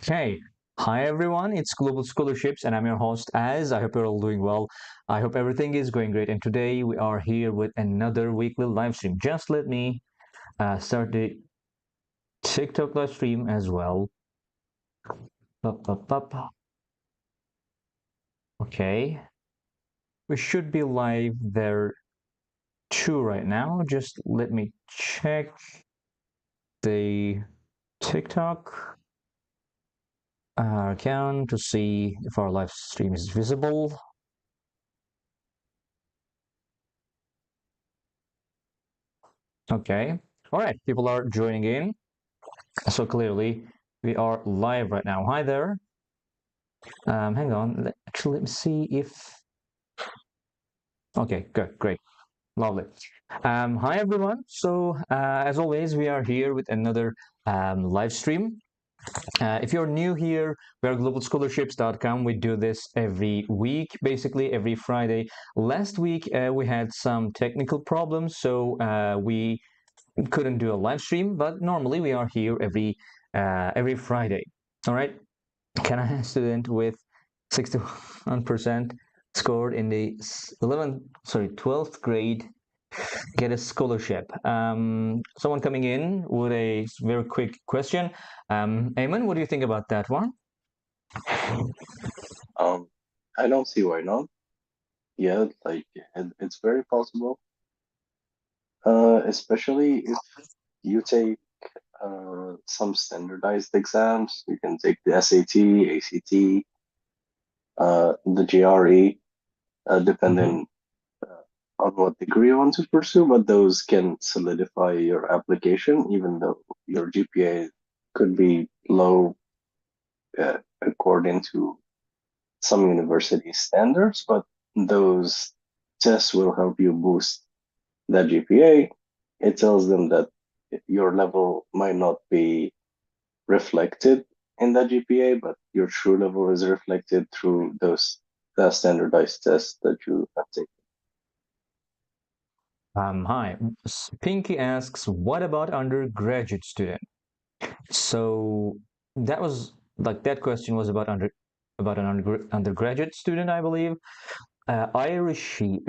Hey, hi everyone, it's Global Scholarships and I'm your host Az. I hope you're all doing well. I hope everything is going great. And today we are here with another weekly live stream. Just let me start the TikTok live stream as well. Up, up, up. Okay, we should be live there too right now. Just let me check the TikTok account to see if our live stream is visible. Okay, all right, people are joining in. So clearly we are live right now. Hi there. Hang on. Actually, let me see if. Okay, good, great, lovely. Hi everyone. So as always, we are here with another live stream. If you're new here, we are globalscholarships.com. We do this every week, basically every Friday. Last week we had some technical problems, so we couldn't do a live stream. But normally we are here every Friday. All right. Canadian student with 61% scored in the 12th grade get a scholarship. Someone coming in with a very quick question. Eamon, what do you think about that one? Um, I don't see why not. Yeah, it's very possible. Especially if you take some standardized exams. You can take the SAT, ACT, the GRE, Mm-hmm. depending on what degree you want to pursue. But those can solidify your application, even though your GPA could be low according to some university standards. But those tests will help you boost that GPA. It tells them that your level might not be reflected in that GPA, but your true level is reflected through those standardized tests that you have taken. Hi. Pinky asks, what about undergraduate student? So that was like that question was about an undergraduate student, I believe. Irishi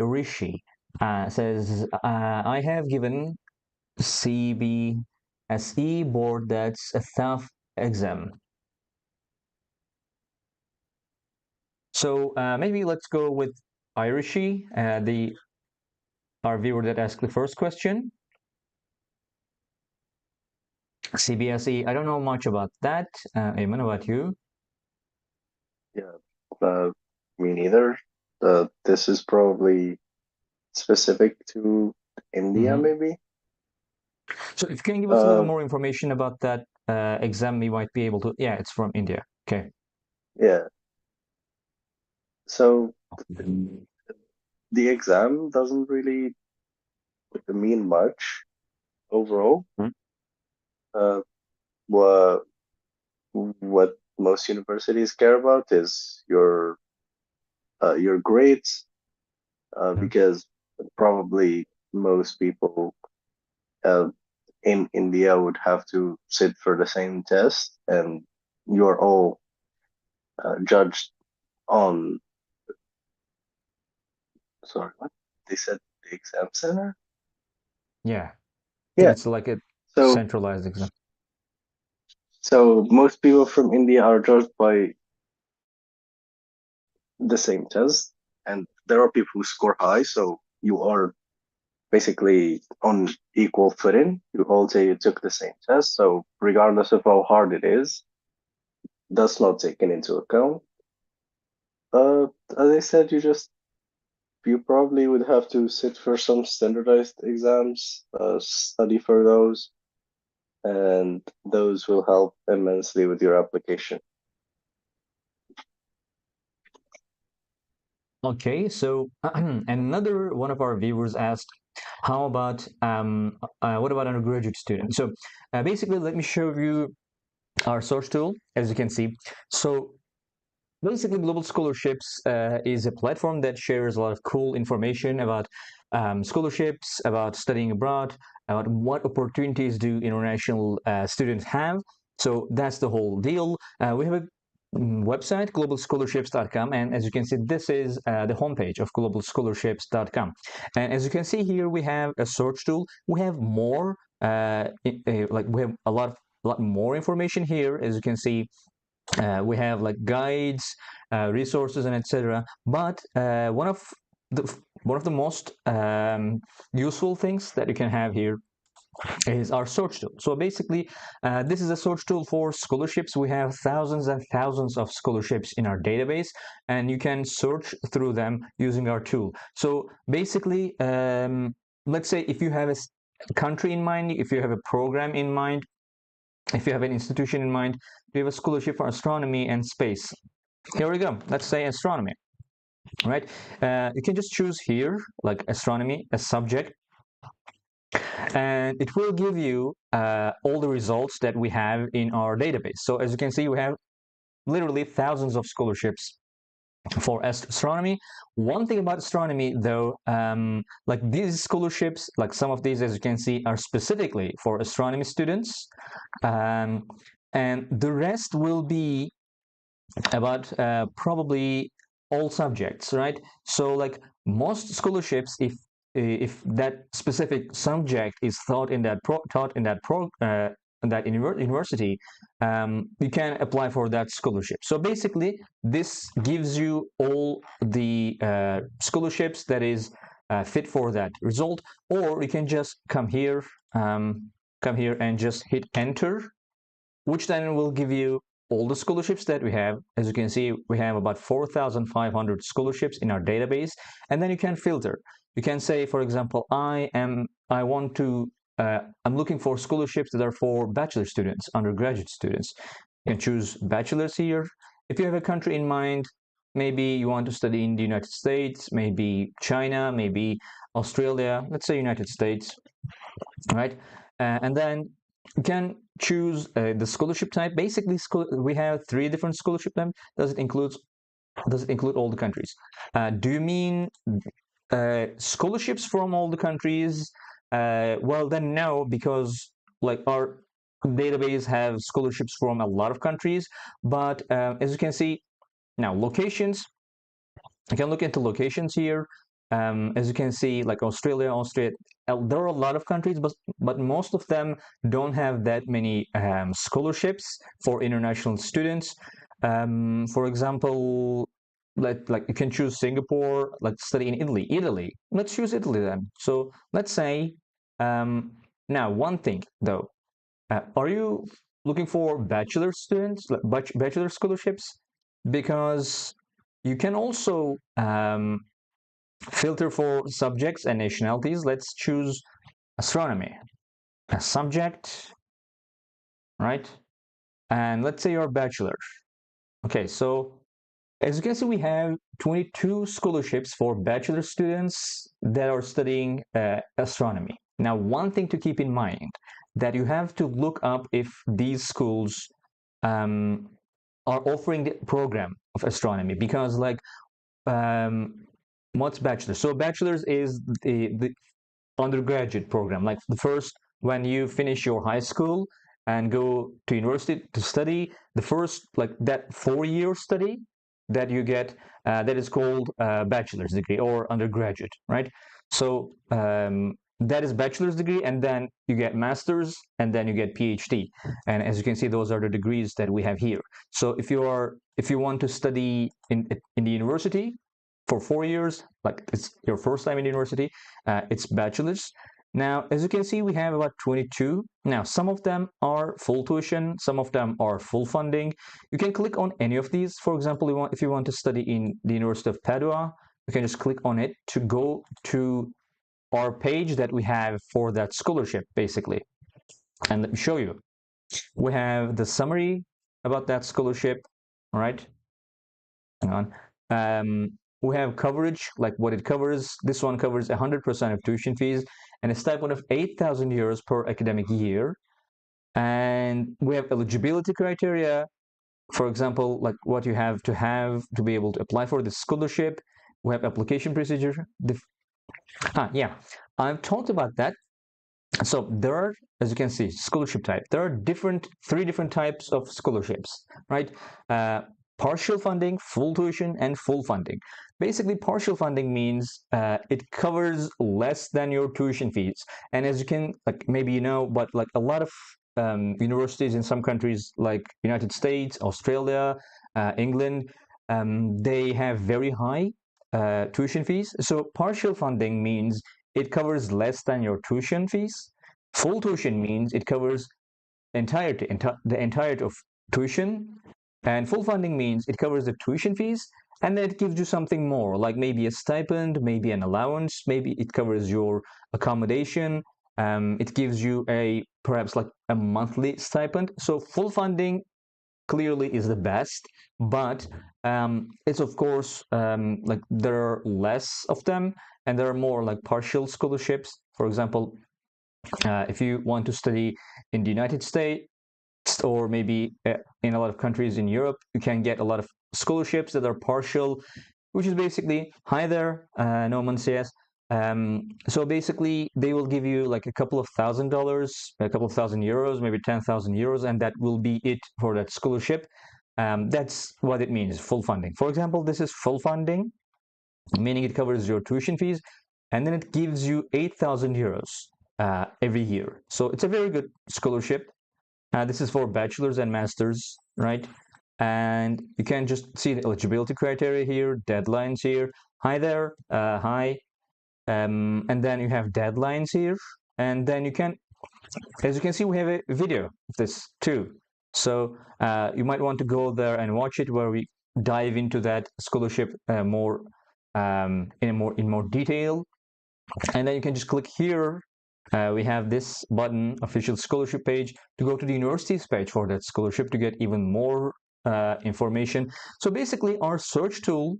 says, I have given CBSE board that's a tough exam. So maybe let's go with Irishi, the our viewer that asked the first question. CBSE, I don't know much about that. Eamon, about you? Yeah, me neither. This is probably specific to India, Hmm. maybe. So if you can give us a little Uh, more information about that exam, we might be able to. Yeah, it's from India. Okay. yeah. So the exam doesn't really mean much overall. Uh, what what most universities care about is your grades, Mhm. because probably most people uh, in India would have to sit for the same test, and you're all judged on. Sorry, what they said, the exam center. Yeah, Yeah. it's like a So centralized exam. so most people from India are judged by the same test, and there are people who score high, so you are basically on equal footing. You all say you took the same test, so regardless of how hard it is, that's not taken into account. As I said, you probably would have to sit for some standardized exams, study for those, and those will help immensely with your application. Okay, so another one of our viewers asked, how about what about undergraduate students? So basically, let me show you our source tool, as you can see. So basically, Global Scholarships is a platform that shares a lot of cool information about scholarships, about studying abroad, about what opportunities do international students have. So that's the whole deal. We have a website, globalscholarships.com, and as you can see, this is the homepage of globalscholarships.com. And as you can see here, we have a search tool. We have more, like we have a lot more information here. As you can see, we have like guides, resources, and etc. But one of the most useful things that you can have here is our search tool. So basically, this is a search tool for scholarships. We have thousands and thousands of scholarships in our database, and you can search through them using our tool. So basically, let's say if you have a country in mind, if you have a program in mind, if you have an institution in mind, we have a scholarship for astronomy and space. Here we go. Let's say astronomy, right? You can just choose here, like astronomy, a subject, and it will give you all the results that we have in our database. So as you can see, we have literally thousands of scholarships for astronomy. One thing about astronomy, though, like these scholarships, like some of these, as you can see, are specifically for astronomy students, and the rest will be about probably all subjects, right? So like most scholarships, if that specific subject is taught in that university, you can apply for that scholarship. So basically, this gives you all the scholarships that is fit for that result, or you can just come here and just hit enter, which then will give you all the scholarships that we have. As you can see, we have about 4,500 scholarships in our database, and then you can filter. You can say, for example, I'm looking for scholarships that are for bachelor students, undergraduate students. You can choose bachelors here. If you have a country in mind, maybe you want to study in the United States, maybe China, maybe Australia, let's say United States, right? And then you can choose the scholarship type. Basically, we have 3 different scholarship types. Does it include all the countries? Do you mean scholarships from all the countries? Well, then no, because like our database have scholarships from a lot of countries. But as you can see now, locations. You can look into locations here. As you can see, like Australia, there are a lot of countries, but most of them don't have that many scholarships for international students. For example, like you can choose Singapore, like study in Italy. Let's choose Italy then. So let's say, now one thing though, are you looking for bachelor students, like bachelor scholarships? Because you can also filter for subjects and nationalities. Let's choose astronomy, a subject, right? And let's say you're a bachelor. Okay, so as you can see, we have 22 scholarships for bachelor students that are studying astronomy. Now, one thing to keep in mind that you have to look up if these schools are offering the program of astronomy, because like what's bachelor? So bachelor's is the undergraduate program, like the first, when you finish your high school and go to university to study, the first, like that 4-year study that you get, that is called bachelor's degree or undergraduate, right? So that is bachelor's degree, and then you get master's, and then you get PhD. And as you can see, those are the degrees that we have here. So if you want to study in the university for 4 years, like it's your first time in university, it's bachelor's. Now, as you can see, we have about 22. Now, some of them are full tuition, some of them are full funding. You can click on any of these. For example, if you want to study in the University of Padua, you can just click on it to go to our page that we have for that scholarship, basically. And let me show you. We have the summary about that scholarship, all right? Hang on. We have coverage, like what it covers. This one covers 100% of tuition fees and a stipend of 8,000 euros per academic year. And we have eligibility criteria, for example, like what you have to be able to apply for the scholarship. We have application procedure. Yeah, I've talked about that So there are, as you can see, scholarship type. There are three different types of scholarships, right? Uh, Partial funding, full tuition, and full funding. Basically, partial funding means it covers less than your tuition fees. And as you can, like maybe you know, but like a lot of universities in some countries, like United States, Australia, England, they have very high tuition fees. So partial funding means it covers less than your tuition fees. Full tuition means it covers the entirety of tuition, and full funding means it covers the tuition fees, and then it gives you something more, like maybe a stipend, maybe an allowance, maybe it covers your accommodation. It gives you a perhaps like a monthly stipend. So full funding clearly is the best, but it's of course like there are less of them, and there are more like partial scholarships. For example, if you want to study in the United States or maybe in a lot of countries in Europe, you can get a lot of scholarships that are partial, which is basically, hi there, no one says. So basically, they will give you like a couple of $1,000, a couple of thousand euros, maybe 10,000 euros, and that will be it for that scholarship. That's what it means, full funding. For example, this is full funding, meaning it covers your tuition fees, and then it gives you 8,000 euros every year. So it's a very good scholarship. This is for bachelors and masters, right? And you can just see the eligibility criteria here, deadlines here. Hi there, hi. And then you have deadlines here. And then you can, as you can see, we have a video of this too. So you might want to go there and watch it, where we dive into that scholarship more in more detail. And then you can just click here. We have this button, official scholarship page, to go to the university's page for that scholarship to get even more information. So basically, our search tool,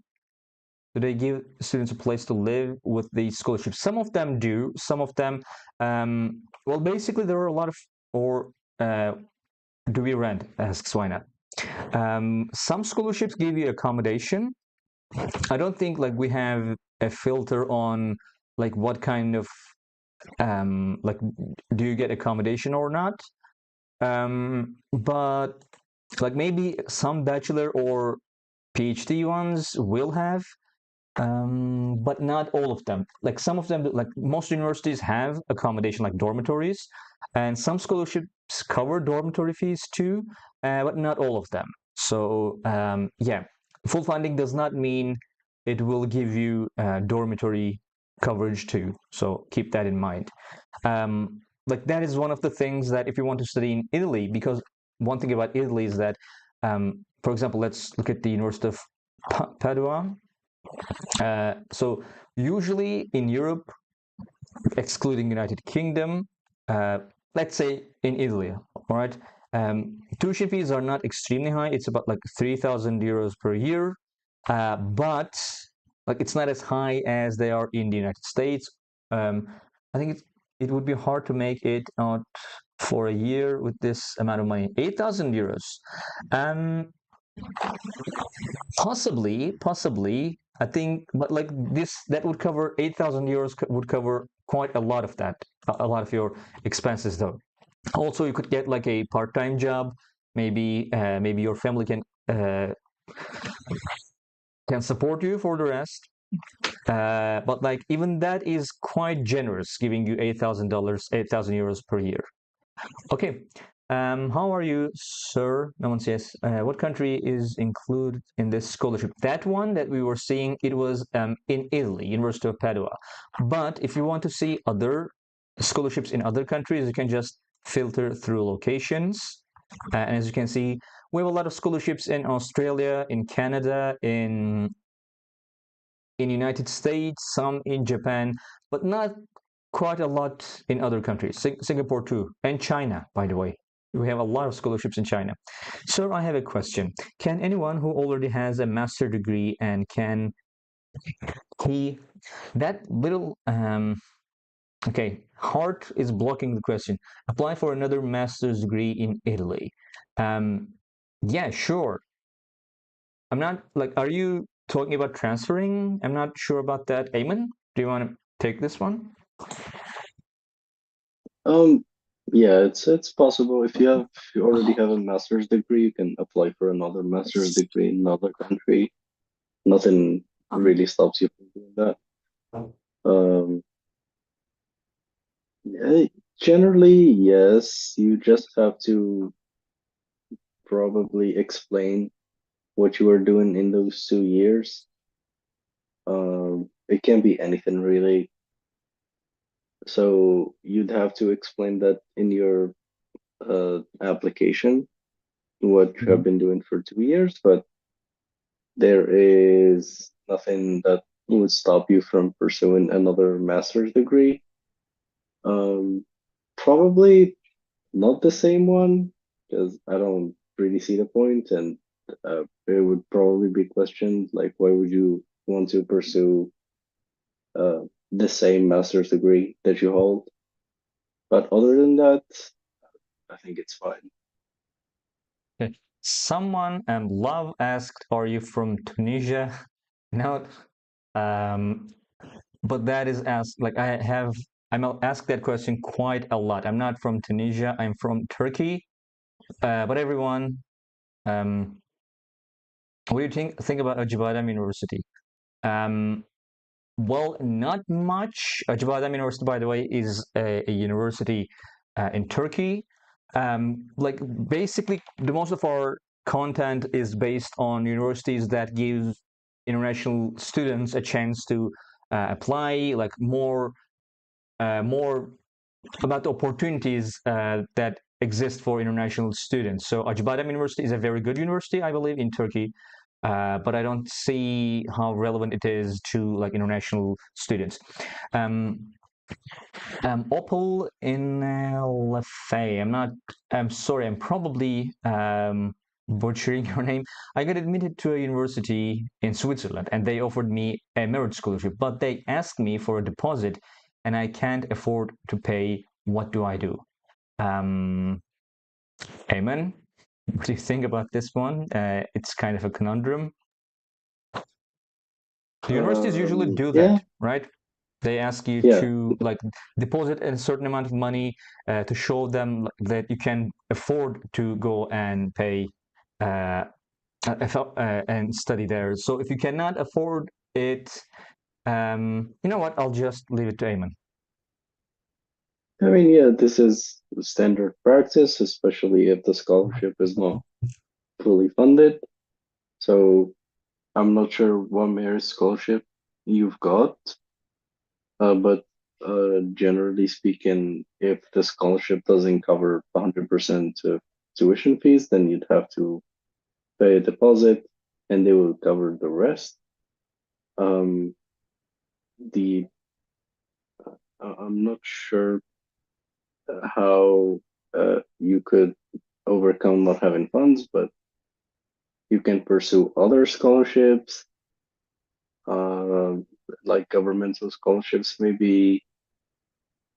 do they give students a place to live with the scholarship? Some of them do. Some of them, well, basically, there are a lot of, or do we rent? Asks why not. Some scholarships give you accommodation. I don't think like we have a filter on like what kind of like do you get accommodation or not. But like maybe some bachelor or PhD ones will have, but not all of them. Like some of them, like most universities have accommodation, like dormitories, and some scholarships cover dormitory fees too, but not all of them. So yeah, full funding does not mean it will give you dormitory coverage too. So keep that in mind. Like that is one of the things that if you want to study in Italy, because one thing about Italy is that, for example, let's look at the University of Padua. So usually in Europe, excluding United Kingdom, let's say in Italy, all right, tuition fees are not extremely high. It's about like 3,000 euros per year, but like it's not as high as they are in the United States. I think it would be hard to make it out for a year with this amount of money. 8,000 euros. Um, possibly. I think, but like this, that would cover 8,000 euros would cover quite a lot of that, a lot of your expenses though. Also, you could get like a part-time job. Maybe your family can support you for the rest. But like even that is quite generous, giving you $8,000, 8,000 euros per year. Okay. How are you, sir? No one says. What country is included in this scholarship? That one that we were seeing, it was in Italy, University of Padua. But if you want to see other scholarships in other countries, you can just filter through locations. And as you can see, we have a lot of scholarships in Australia, in Canada, in United States, some in Japan, but not quite a lot in other countries. Singapore too, and China, by the way. We have a lot of scholarships in China. Sir, I have a question. Can anyone who already has a master degree and can he that little okay, heart is blocking the question. Apply for another master's degree in Italy. Um, yeah, sure. I'm not like, are you talking about transferring? I'm not sure about that. Ayman, do you want to take this one? Um, yeah, it's possible. If you already have a master's degree, you can apply for another master's degree in another country. Nothing really stops you from doing that. Um, yeah, generally, yes, you just have to probably explain what you were doing in those 2 years. It can be anything really. So you'd have to explain that in your application, what you have Mhm. been doing for 2 years, but there is nothing that would stop you from pursuing another master's degree. Um, Probably not the same one, because I don't really see the point, and it would probably be questioned like, why would you want to pursue uh, the same master's degree that you hold? But other than that, I think it's fine. Okay. Someone Love asked, "Are you from Tunisia?" No, um, but that is asked like I'm asked that question quite a lot. I'm not from Tunisia. I'm from Turkey. But everyone, um, what do you think about Acıbadem University? Um, Well, not much. Acıbadem University, by the way, is a university in Turkey. Like basically, the most of our content is based on universities that give international students a chance to apply, like more about the opportunities that exist for international students. So Acıbadem University is a very good university, I believe, in Turkey, but I don't see how relevant it is to like international students. Um, Opel in Lefay. I'm not. I'm sorry. I'm probably butchering your name. I got admitted to a university in Switzerland, and they offered me a merit scholarship, but they asked me for a deposit, and I can't afford to pay. What do I do? Um, Amen. What do you think about this one? It's kind of a conundrum. The universities usually do Yeah, that, right? They ask you yeah. to like deposit a certain amount of money to show them that you can afford to go and pay uh, and study there. So if you cannot afford it, you know what? I'll just leave it to Ayman. I mean, yeah, this is standard practice, especially if the scholarship is not fully funded. So I'm not sure what merit scholarship you've got, but generally speaking, if the scholarship doesn't cover 100% of tuition fees, then you'd have to pay a deposit, and they will cover the rest. Um, the I'm not sure how you could overcome not having funds, but you can pursue other scholarships, uh, like governmental scholarships, maybe.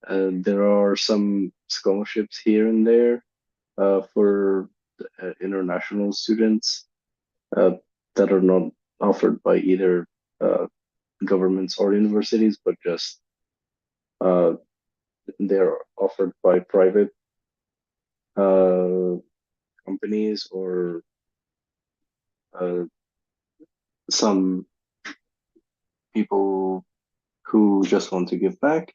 There are some scholarships here and there for international students uh, that are not offered by either uh, governments or universities, but just uh, they're offered by private uh, companies or uh, some people who just want to give back.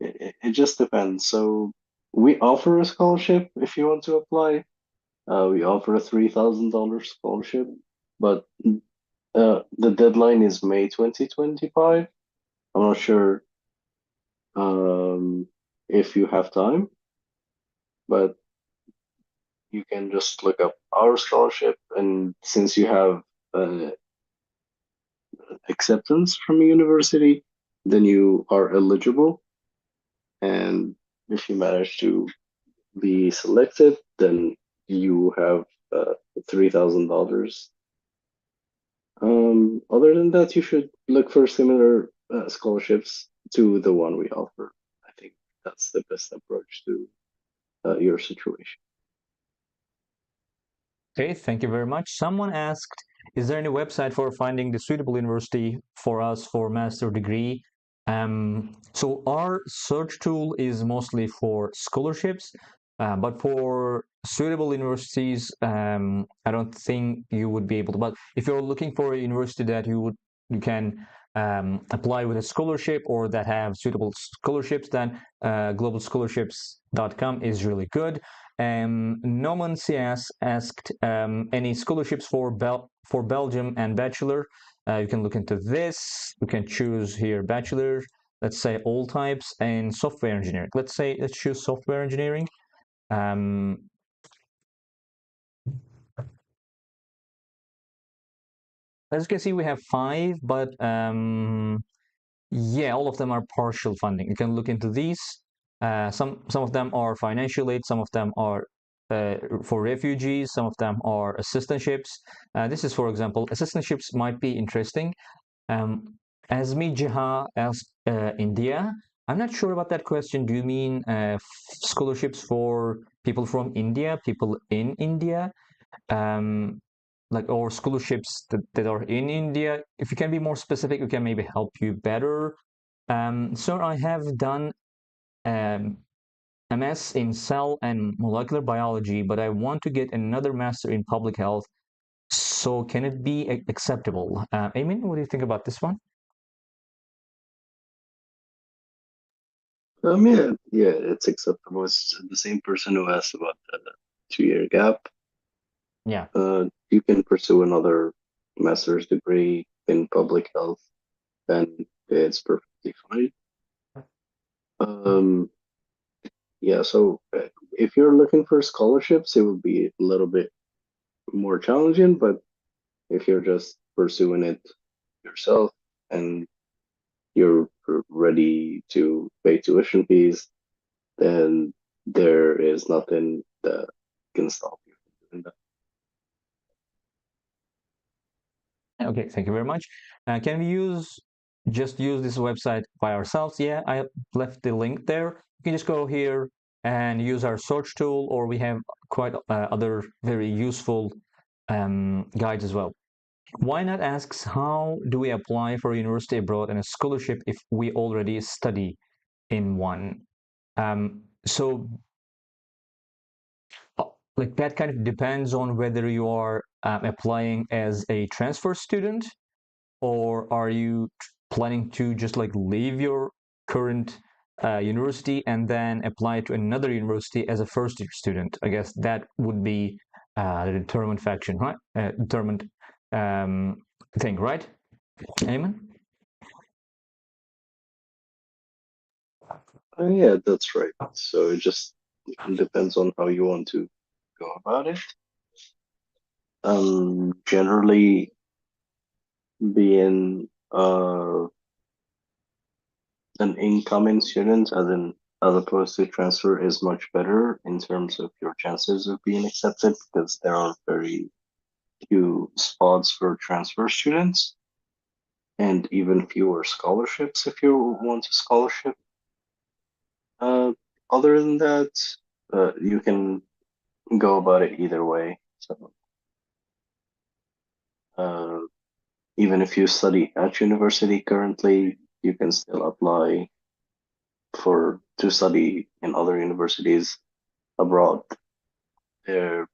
It just depends. So we offer a scholarship if you want to apply. We offer a $3,000 scholarship, but the deadline is May 2025. I'm not sure if you have time, but you can just look up our scholarship, and since you have uh, acceptance from a university, then you are eligible. And if you manage to be selected, then you have $3,000. Other than that, you should look for similar scholarships to the one we offer. I think that's the best approach to your situation. Okay, thank you very much. Someone asked, is there any website for finding the suitable university for us for master degree? So our search tool is mostly for scholarships, but for suitable universities, I don't think you would be able to. But if you're looking for a university that you can apply with a scholarship or that have suitable scholarships, then globalscholarships.com is really good. Noman CS asked any scholarships for Belgium and bachelor. You can look into this. You can choose here bachelor, let's say all types, and software engineering. Let's choose software engineering. Um, as you can see, we have five, but yeah, all of them are partial funding. You can look into these. Some of them are financial aid, some of them are for refugees, some of them are assistantships. This is, for example, assistantships might be interesting. Um, Azmi Jaha asked India. I'm not sure about that question. Do you mean scholarships for people from India, people in India, um, like or scholarships that are in India? If you can be more specific, we can maybe help you better. So I have done um, MS in cell and molecular biology, but I want to get another master in public health. So can it be acceptable? Eamon, what do you think about this one? Yeah, it's acceptable. It's the same person who asked about the 2 year gap. Yeah. You can pursue another master's degree in public health, and it's perfectly fine. Um, yeah, so if you're looking for scholarships, it would be a little bit more challenging, but if you're just pursuing it yourself and you're ready to pay tuition fees, then there is nothing that can stop you from doing that. Okay, thank you very much. Can we just use this website by ourselves? Yeah, I left the link there. You can just go here and use our search tool, or we have quite other very useful guides as well. Why not asks how do we apply for a university abroad and a scholarship if we already study in one? So like that kind of depends on whether you are applying as a transfer student or are you planning to just like leave your current university and then apply to another university as a first year student? I guess that would be the determined faction, right? Determined um, thing, right? Ayman? Yeah, that's right. So it just depends on how you want to go about it. Generally, being an incoming student, as opposed to transfer, is much better in terms of your chances of being accepted because there are very few spots for transfer students and even fewer scholarships if you want a scholarship. Uh, Other than that, you can go about it either way. So, uh, even if you study at university currently, you can still apply for to study in other universities abroad. There,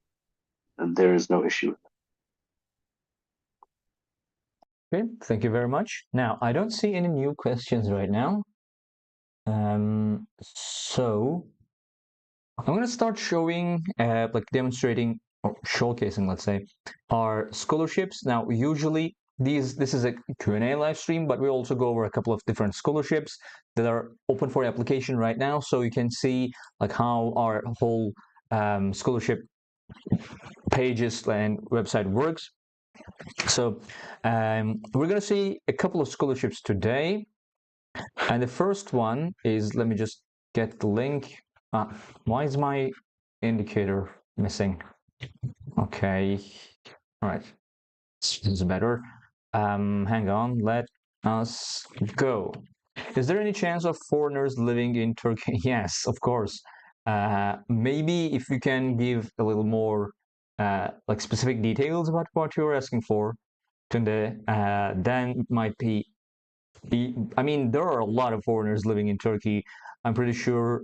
there is no issue. Okay, thank you very much. Now, I don't see any new questions right now. So I'm going to start showing, like demonstrating or showcasing, let's say, our scholarships. Now, usually this is a Q&A live stream, but we also go over a couple of different scholarships that are open for application right now. So you can see like how our whole scholarship pages and website works. So we're going to see a couple of scholarships today. And the first one is, let me just get the link. Why is my indicator missing? Okay, all right, this is better. Hang on, let us go. Is there any chance of foreigners living in Turkey? Yes, of course. Maybe if you can give a little more like specific details about what you're asking for, Tunde, then it might be I mean, there are a lot of foreigners living in Turkey. I'm pretty sure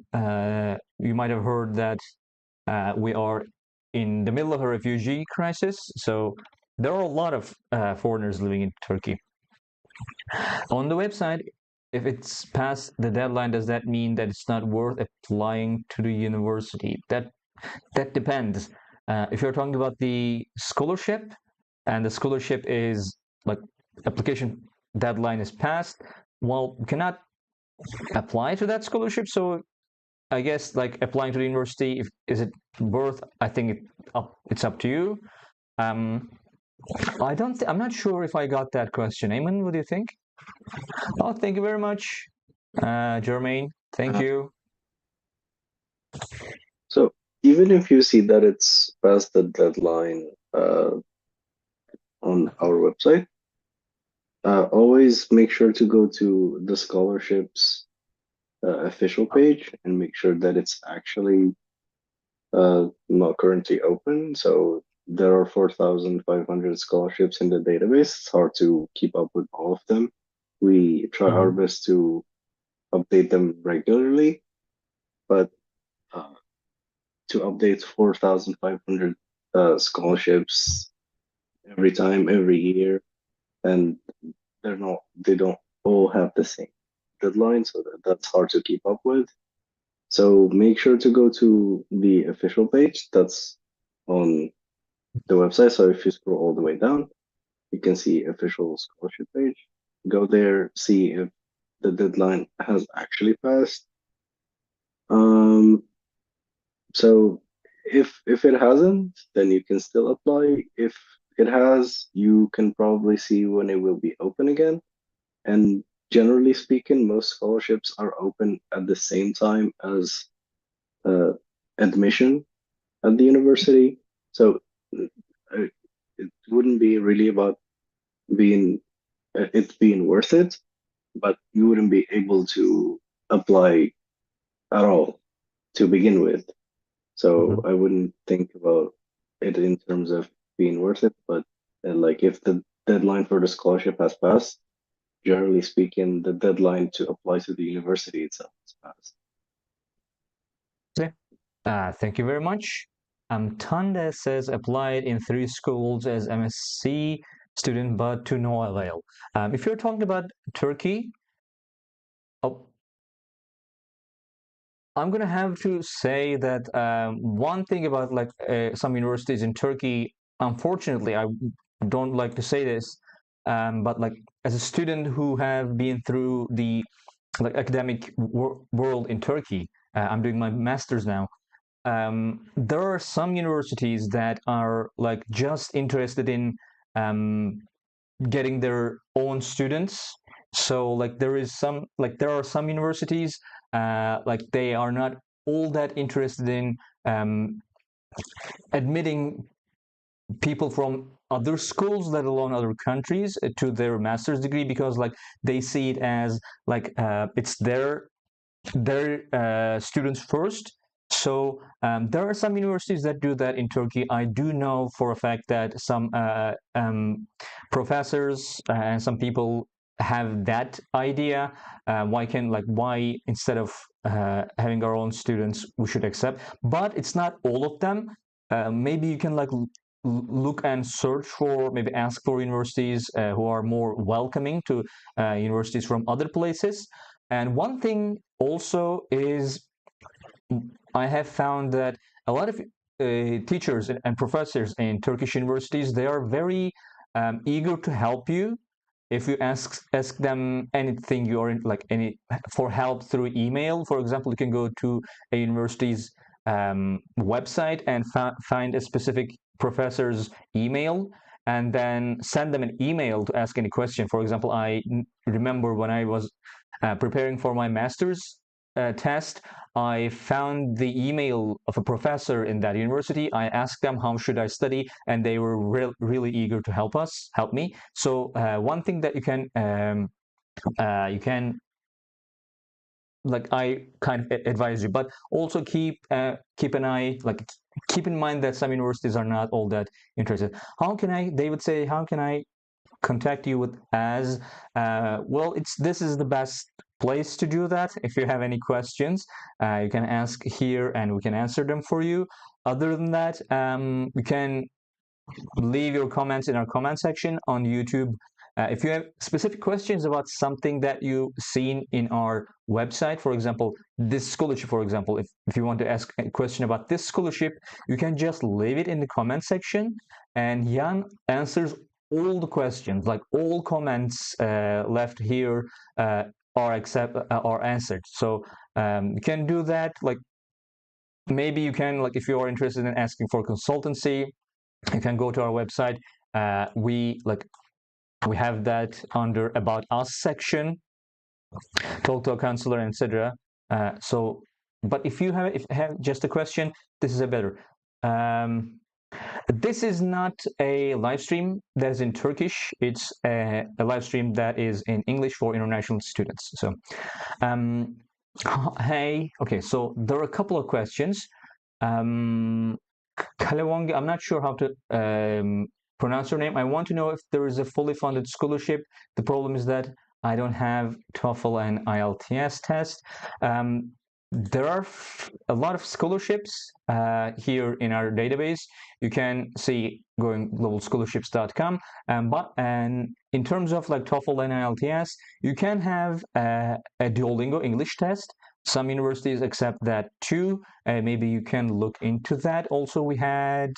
you might have heard that we are in the middle of a refugee crisis. So there are a lot of foreigners living in Turkey. On the website, if it's past the deadline, does that mean that it's not worth applying to the university? That depends. If you're talking about the scholarship, and the scholarship is like application deadline is passed, well, you cannot apply to that scholarship. So I guess like applying to the university, if is it worth? I think it's up to you. Um, I don't. I'm not sure if I got that question. Eamon, what do you think? Oh, thank you very much, Jermaine. Thank Uh, you. so even if you see that it's past the deadline on our website, always make sure to go to the scholarships official page and make sure that it's actually not currently open. So there are 4,500 scholarships in the database. It's hard to keep up with all of them. We try our Mhm. best to update them regularly, but uh, to update 4,500 scholarships every time, every year, and they don't all have the same deadline, so that's hard to keep up with. So make sure to go to the official page that's on the website. So if you scroll all the way down, you can see official scholarship page. Go there, see if the deadline has actually passed. Um, so if it hasn't, then you can still apply. If it has, you can probably see when it will be open again. And generally speaking, most scholarships are open at the same time as uh, admission at the university. So uh, it wouldn't be really about being it being worth it, but you wouldn't be able to apply at all to begin with. So Mhm. I wouldn't think about it in terms of being worth it, but like if the deadline for the scholarship has passed, generally speaking, the deadline to apply to the university itself has passed. Okay. Thank you very much. Tanda says applied in 3 schools as MSc student, but to no avail. If you're talking about Turkey, oh, I'm gonna have to say that one thing about like some universities in Turkey, unfortunately, I don't like to say this, but like as a student who have been through the like academic world in Turkey, I'm doing my master's now. There are some universities that are like just interested in um, getting their own students. So like there are some universities like they are not all that interested in um, admitting people from other schools, let alone other countries, to their master's degree because like they see it as like it's their students first. So there are some universities that do that in Turkey. I do know for a fact that some professors and some people have that idea. Why instead of having our own students, we should accept. But it's not all of them. Maybe you can like look and search for maybe ask for universities who are more welcoming to universities from other places. And one thing also is I have found that a lot of teachers and professors in Turkish universities they are very eager to help you. If you ask them anything you are in, like any for help through email, for example, you can go to a university's website and find a specific professor's email and then send them an email to ask any question. For example, I remember when I was preparing for my master's test, I found the email of a professor in that university. I asked them how should I study, and they were really eager to help me. So one thing that you can like I kind of advise you, but also keep an eye like keep in mind that some universities are not all that interested. How can I? They would say, how can I contact you with as well. This is the best place to do that. If you have any questions, you can ask here and we can answer them for you. Other than that, you can leave your comments in our comment section on YouTube. If you have specific questions about something that you've seen in our website, for example, this scholarship, for example, if you want to ask a question about this scholarship, you can just leave it in the comment section, and Jan answers all the questions, like all comments left here are answered. So you can do that. Like maybe you can, like if you are interested in asking for consultancy, you can go to our website. We have that under About Us section, talk to a counselor, etc. But if you have just a question, this is a better. This is not a live stream that is in Turkish. It's a live stream that is in English for international students. So, hey, okay. So there are a couple of questions. Kalewongi, I'm not sure how to pronounce your name. I want to know if there is a fully funded scholarship. The problem is that I don't have TOEFL and IELTS test. There are a lot of scholarships here in our database. You can see going globalscholarships.com. And in terms of like TOEFL and IELTS, you can have a Duolingo English test. Some universities accept that too. Maybe you can look into that. Also, we have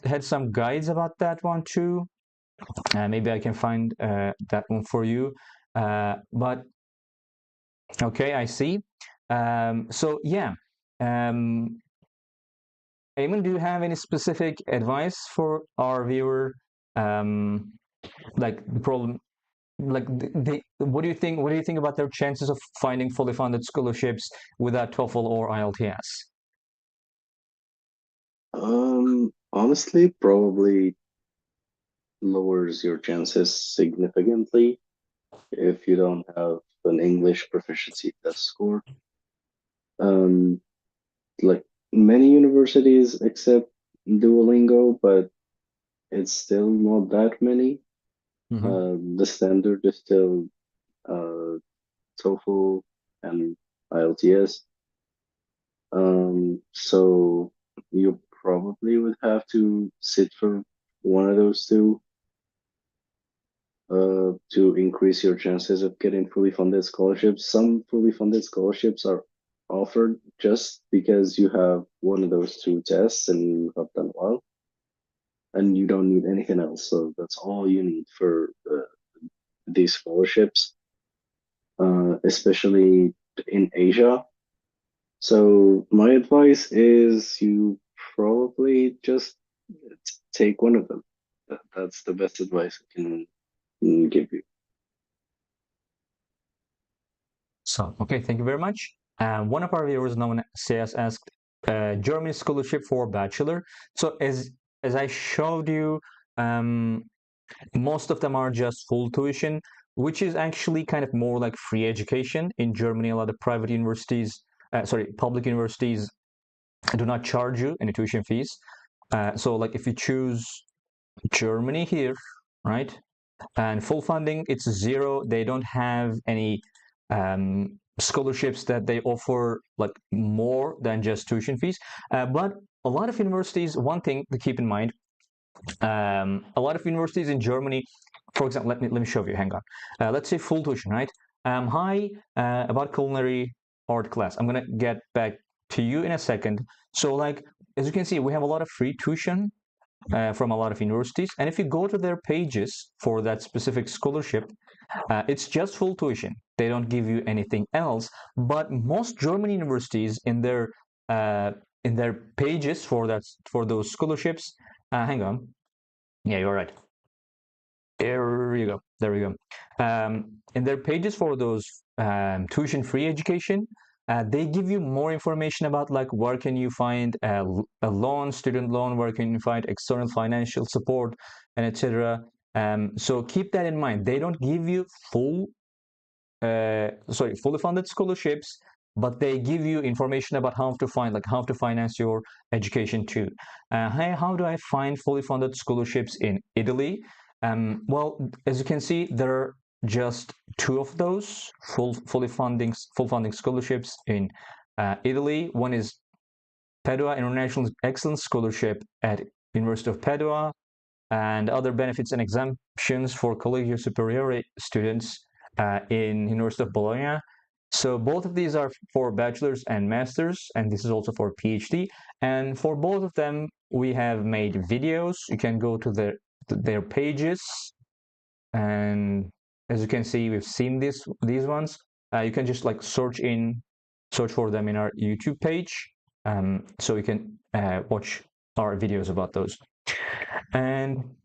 had some guides about that one too. Maybe I can find that one for you. But okay, I see. So yeah, Eamon, do you have any specific advice for our viewer? Like the problem, like what do you think? What do you think about their chances of finding fully funded scholarships without TOEFL or IELTS? Honestly, probably lowers your chances significantly if you don't have an English proficiency test score. Um, like many universities accept Duolingo, but it's still not that many. The standard is still TOEFL and IELTS. So you probably would have to sit for one of those two to increase your chances of getting fully funded scholarships. Some fully funded scholarships are offered just because you have one of those two tests and you have done well, and you don't need anything else. So that's all you need for these scholarships, especially in Asia. So my advice is you probably just take one of them. That's the best advice I can give you. So, okay, thank you very much. One of our viewers, known CS, asked Germany scholarship for bachelor. So as I showed you, most of them are just full tuition, which is actually kind of more like free education. In Germany, a lot of private universities, public universities do not charge you any tuition fees. So like if you choose Germany here, right? And full funding, it's zero. They don't have any scholarships that they offer like more than just tuition fees. But a lot of universities, one thing to keep in mind, a lot of universities in Germany, for example, let me show you. Hang on. Let's say full tuition, right? Hi, about culinary art class. I'm gonna get back to you in a second. So like as you can see, we have a lot of free tuition from a lot of universities. And if you go to their pages for that specific scholarship, it's just full tuition. They don't give you anything else. But most German universities in their pages for those scholarships, hang on. Yeah, you're right. There you go. There we go. In their pages for those tuition-free education, they give you more information about like where can you find a loan, student loan, where can you find external financial support, and etc. So keep that in mind. They don't give you fully funded scholarships, but they give you information about how to find, like how to finance your education too. Hey, how do I find fully funded scholarships in Italy? Well, as you can see, there are just two of those full funding scholarships in Italy. One is Padua International Excellence Scholarship at University of Padua, and other benefits and exemptions for Collegio Superiore students in University of Bologna. So both of these are for bachelors and masters, and this is also for PhD. And for both of them, we have made videos. You can go to their pages, and as you can see, we've seen these ones. You can just like search for them in our YouTube page, so you can watch our videos about those. And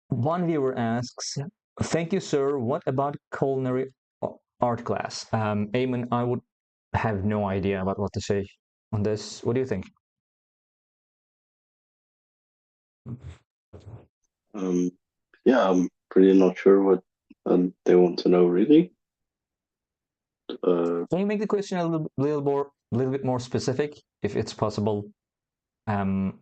one viewer asks, "Thank you, sir. What about culinary art class?" Eamon, I would have no idea about what to say on this. What do you think? Um, yeah, I'm pretty not sure what they want to know really. Can you make the question a little bit more specific, if it's possible? Um,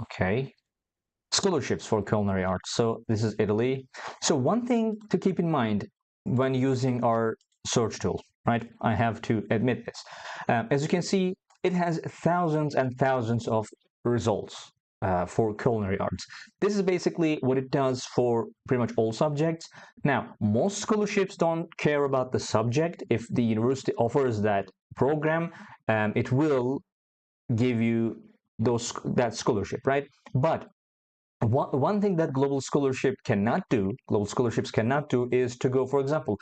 okay. Scholarships for culinary arts. So this is Italy. So one thing to keep in mind when using our search tool, right? I have to admit this. As you can see, it has thousands and thousands of results for culinary arts. This is basically what it does for pretty much all subjects. Now, most scholarships don't care about the subject. If the university offers that program, it will give you that scholarship, right? But one thing that global scholarships cannot do is to go, for example,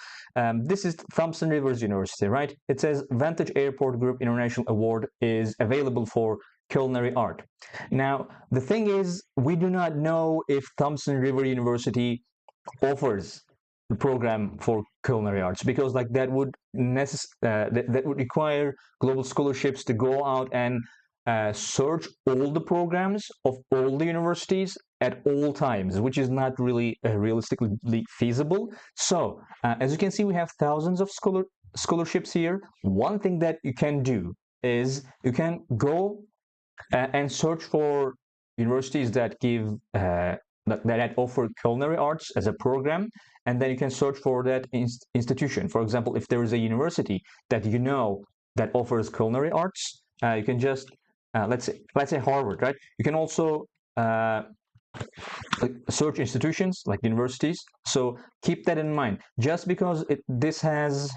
this is Thompson Rivers University, right? It says Vantage Airport Group International Award is available for culinary art. Now, the thing is, we do not know if Thompson River University offers the program for culinary arts, because like that would require global scholarships to go out and search all the programs of all the universities at all times, which is not really realistically feasible. So as you can see, we have thousands of scholarships here. One thing that you can do is you can go and search for universities that give that offer culinary arts as a program, and then you can search for that institution. For example, if there is a university that you know that offers culinary arts, you can just let's say Harvard, right? You can also uh, search institutions like universities. So keep that in mind. Just because this has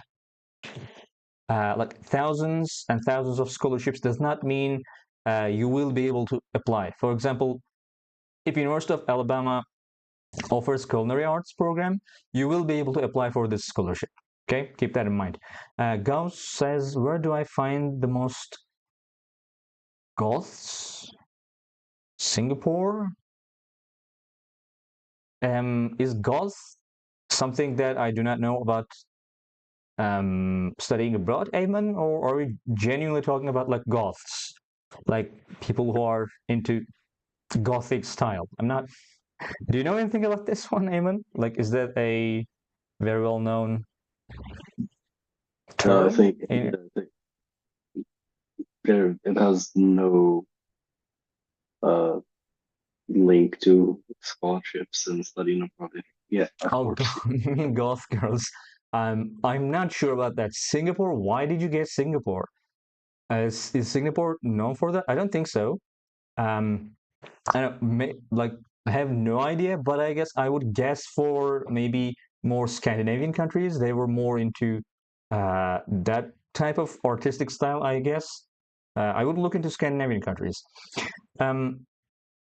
like thousands and thousands of scholarships does not mean you will be able to apply. For example, if University of Alabama offers culinary arts program, you will be able to apply for this scholarship. Okay, keep that in mind. Gauss says, where do I find the most Goths? Singapore? Is Goth something that I do not know about studying abroad, Ayman, or are we genuinely talking about like Goths, like people who are into Gothic style? I'm not. Do you know anything about this one, Ayman? Like, is that a very well known No, I term? think, yeah, I think it has no uh, link to scholarships and studying abroad. Yeah, of Oh, course. Goth girls. I'm not sure about that. Singapore. Why did you get Singapore? Is Singapore known for that? I don't think so. Um, I don't like I have no idea, but I guess I would guess for maybe more Scandinavian countries. They were more into that type of artistic style, I guess. I would look into Scandinavian countries. Um,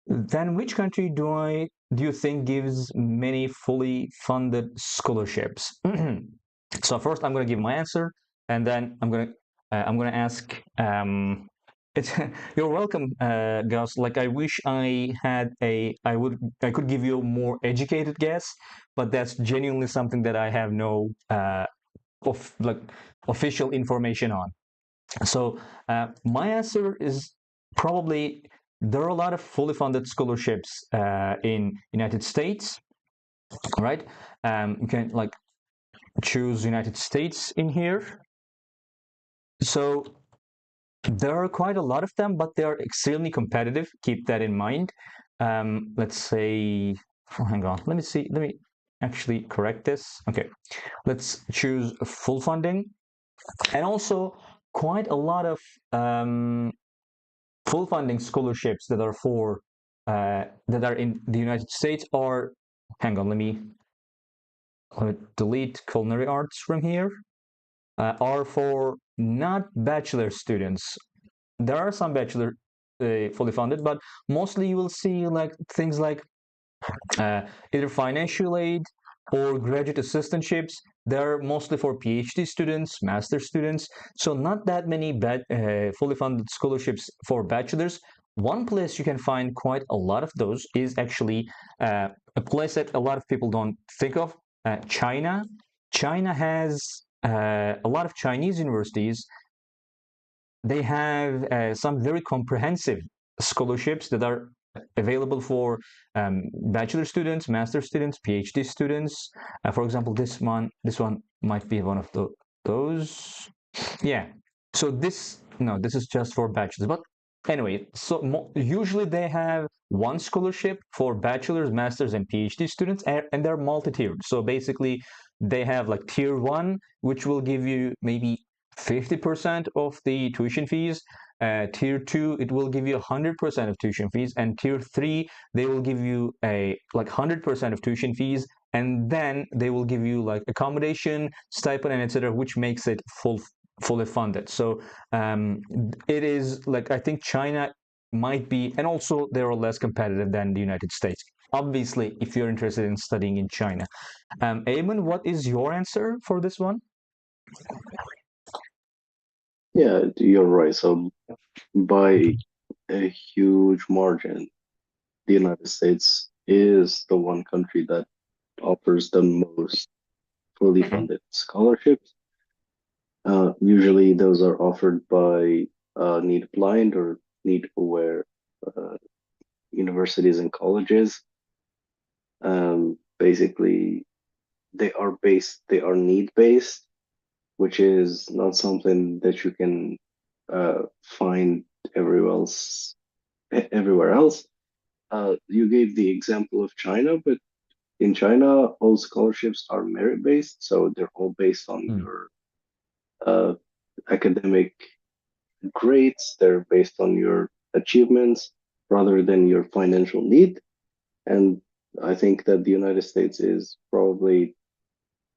then which country do you think gives many fully funded scholarships? So first, I'm going to give my answer, and then I'm going to ask. It's you're welcome, Gus. Like I wish I could give you a more educated guess, but that's genuinely something that I have no like official information on. So my answer is probably there are a lot of fully funded scholarships in United States, right? You can like choose United States in here. So there are quite a lot of them, but they are extremely competitive. Keep that in mind. Let's say, oh, hang on, let me see. Let me actually correct this. Okay, let's choose full funding, and also quite a lot of full funding scholarships that are for that are in the United States. Or hang on, let me delete culinary arts from here. Are for not bachelor students. There are some bachelor fully funded, but mostly you will see like things like uh, either financial aid or graduate assistantships. They're mostly for PhD students, master students, so not that many fully funded scholarships for bachelors. One place you can find quite a lot of those is actually a place that a lot of people don't think of, China. China has a lot of Chinese universities. They have some very comprehensive scholarships that are available for bachelor students, master students, PhD students. For example, this one might be one of those. Yeah. So this no, this is just for bachelors. But anyway, so usually they have one scholarship for bachelors, masters, and PhD students, and they're multi-tiered. So basically, they have like tier one, which will give you maybe 50% of the tuition fees. Tier two, it will give you 100% of tuition fees, and tier three, they will give you a like 100% of tuition fees, and then they will give you like accommodation, stipend, and etc., which makes it fully funded. So it is like I think China might be, and also they are less competitive than the United States. Obviously, if you're interested in studying in China, Eamon, what is your answer for this one? Yeah, you're right. So by a huge margin, the United States is the one country that offers the most fully funded scholarships. Usually, those are offered by need blind or need aware uh, universities and colleges. Basically, they are need based, which is not something that you can find everywhere else. You gave the example of China, but in China, all scholarships are merit based, so they're all based on Hmm. your uh, academic grades. They're based on your achievements rather than your financial need. And I think that the United States is probably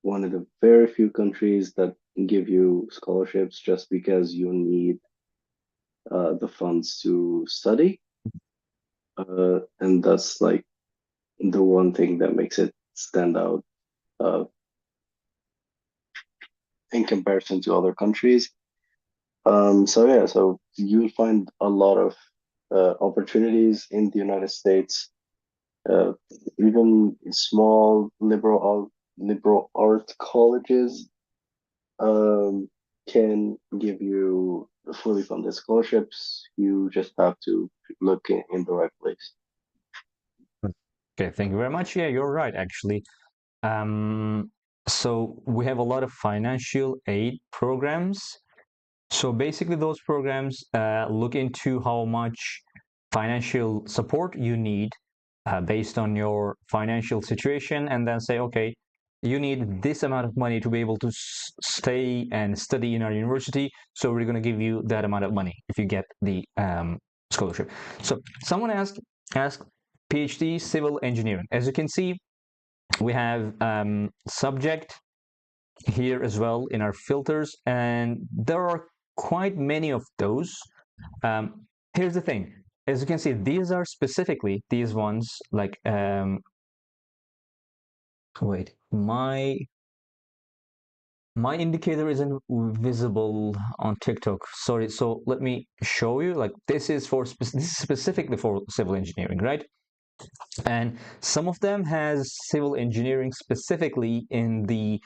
one of the very few countries that give you scholarships just because you need the funds to study. And that's like the one thing that makes it stand out uh, in comparison to other countries. So yeah, so you'll find a lot of opportunities in the United States. Uh, Even small liberal art colleges um, can give you fully funded scholarships. You just have to look in the right place. Okay, thank you very much. Yeah, you're right, actually. Um, so we have a lot of financial aid programs. So basically, those programs look into how much financial support you need based on your financial situation, and then say, okay, you need this amount of money to be able to stay and study in our university. So we're going to give you that amount of money if you get the scholarship. So someone asked PhD civil engineering. As you can see, we have subject here as well in our filters, and there are quite many of those. Here's the thing: as you can see, these are specifically these ones. Like, wait, my indicator isn't visible on TikTok. Sorry. So let me show you. Like, this is specifically for civil engineering, right? And some of them has civil engineering specifically in the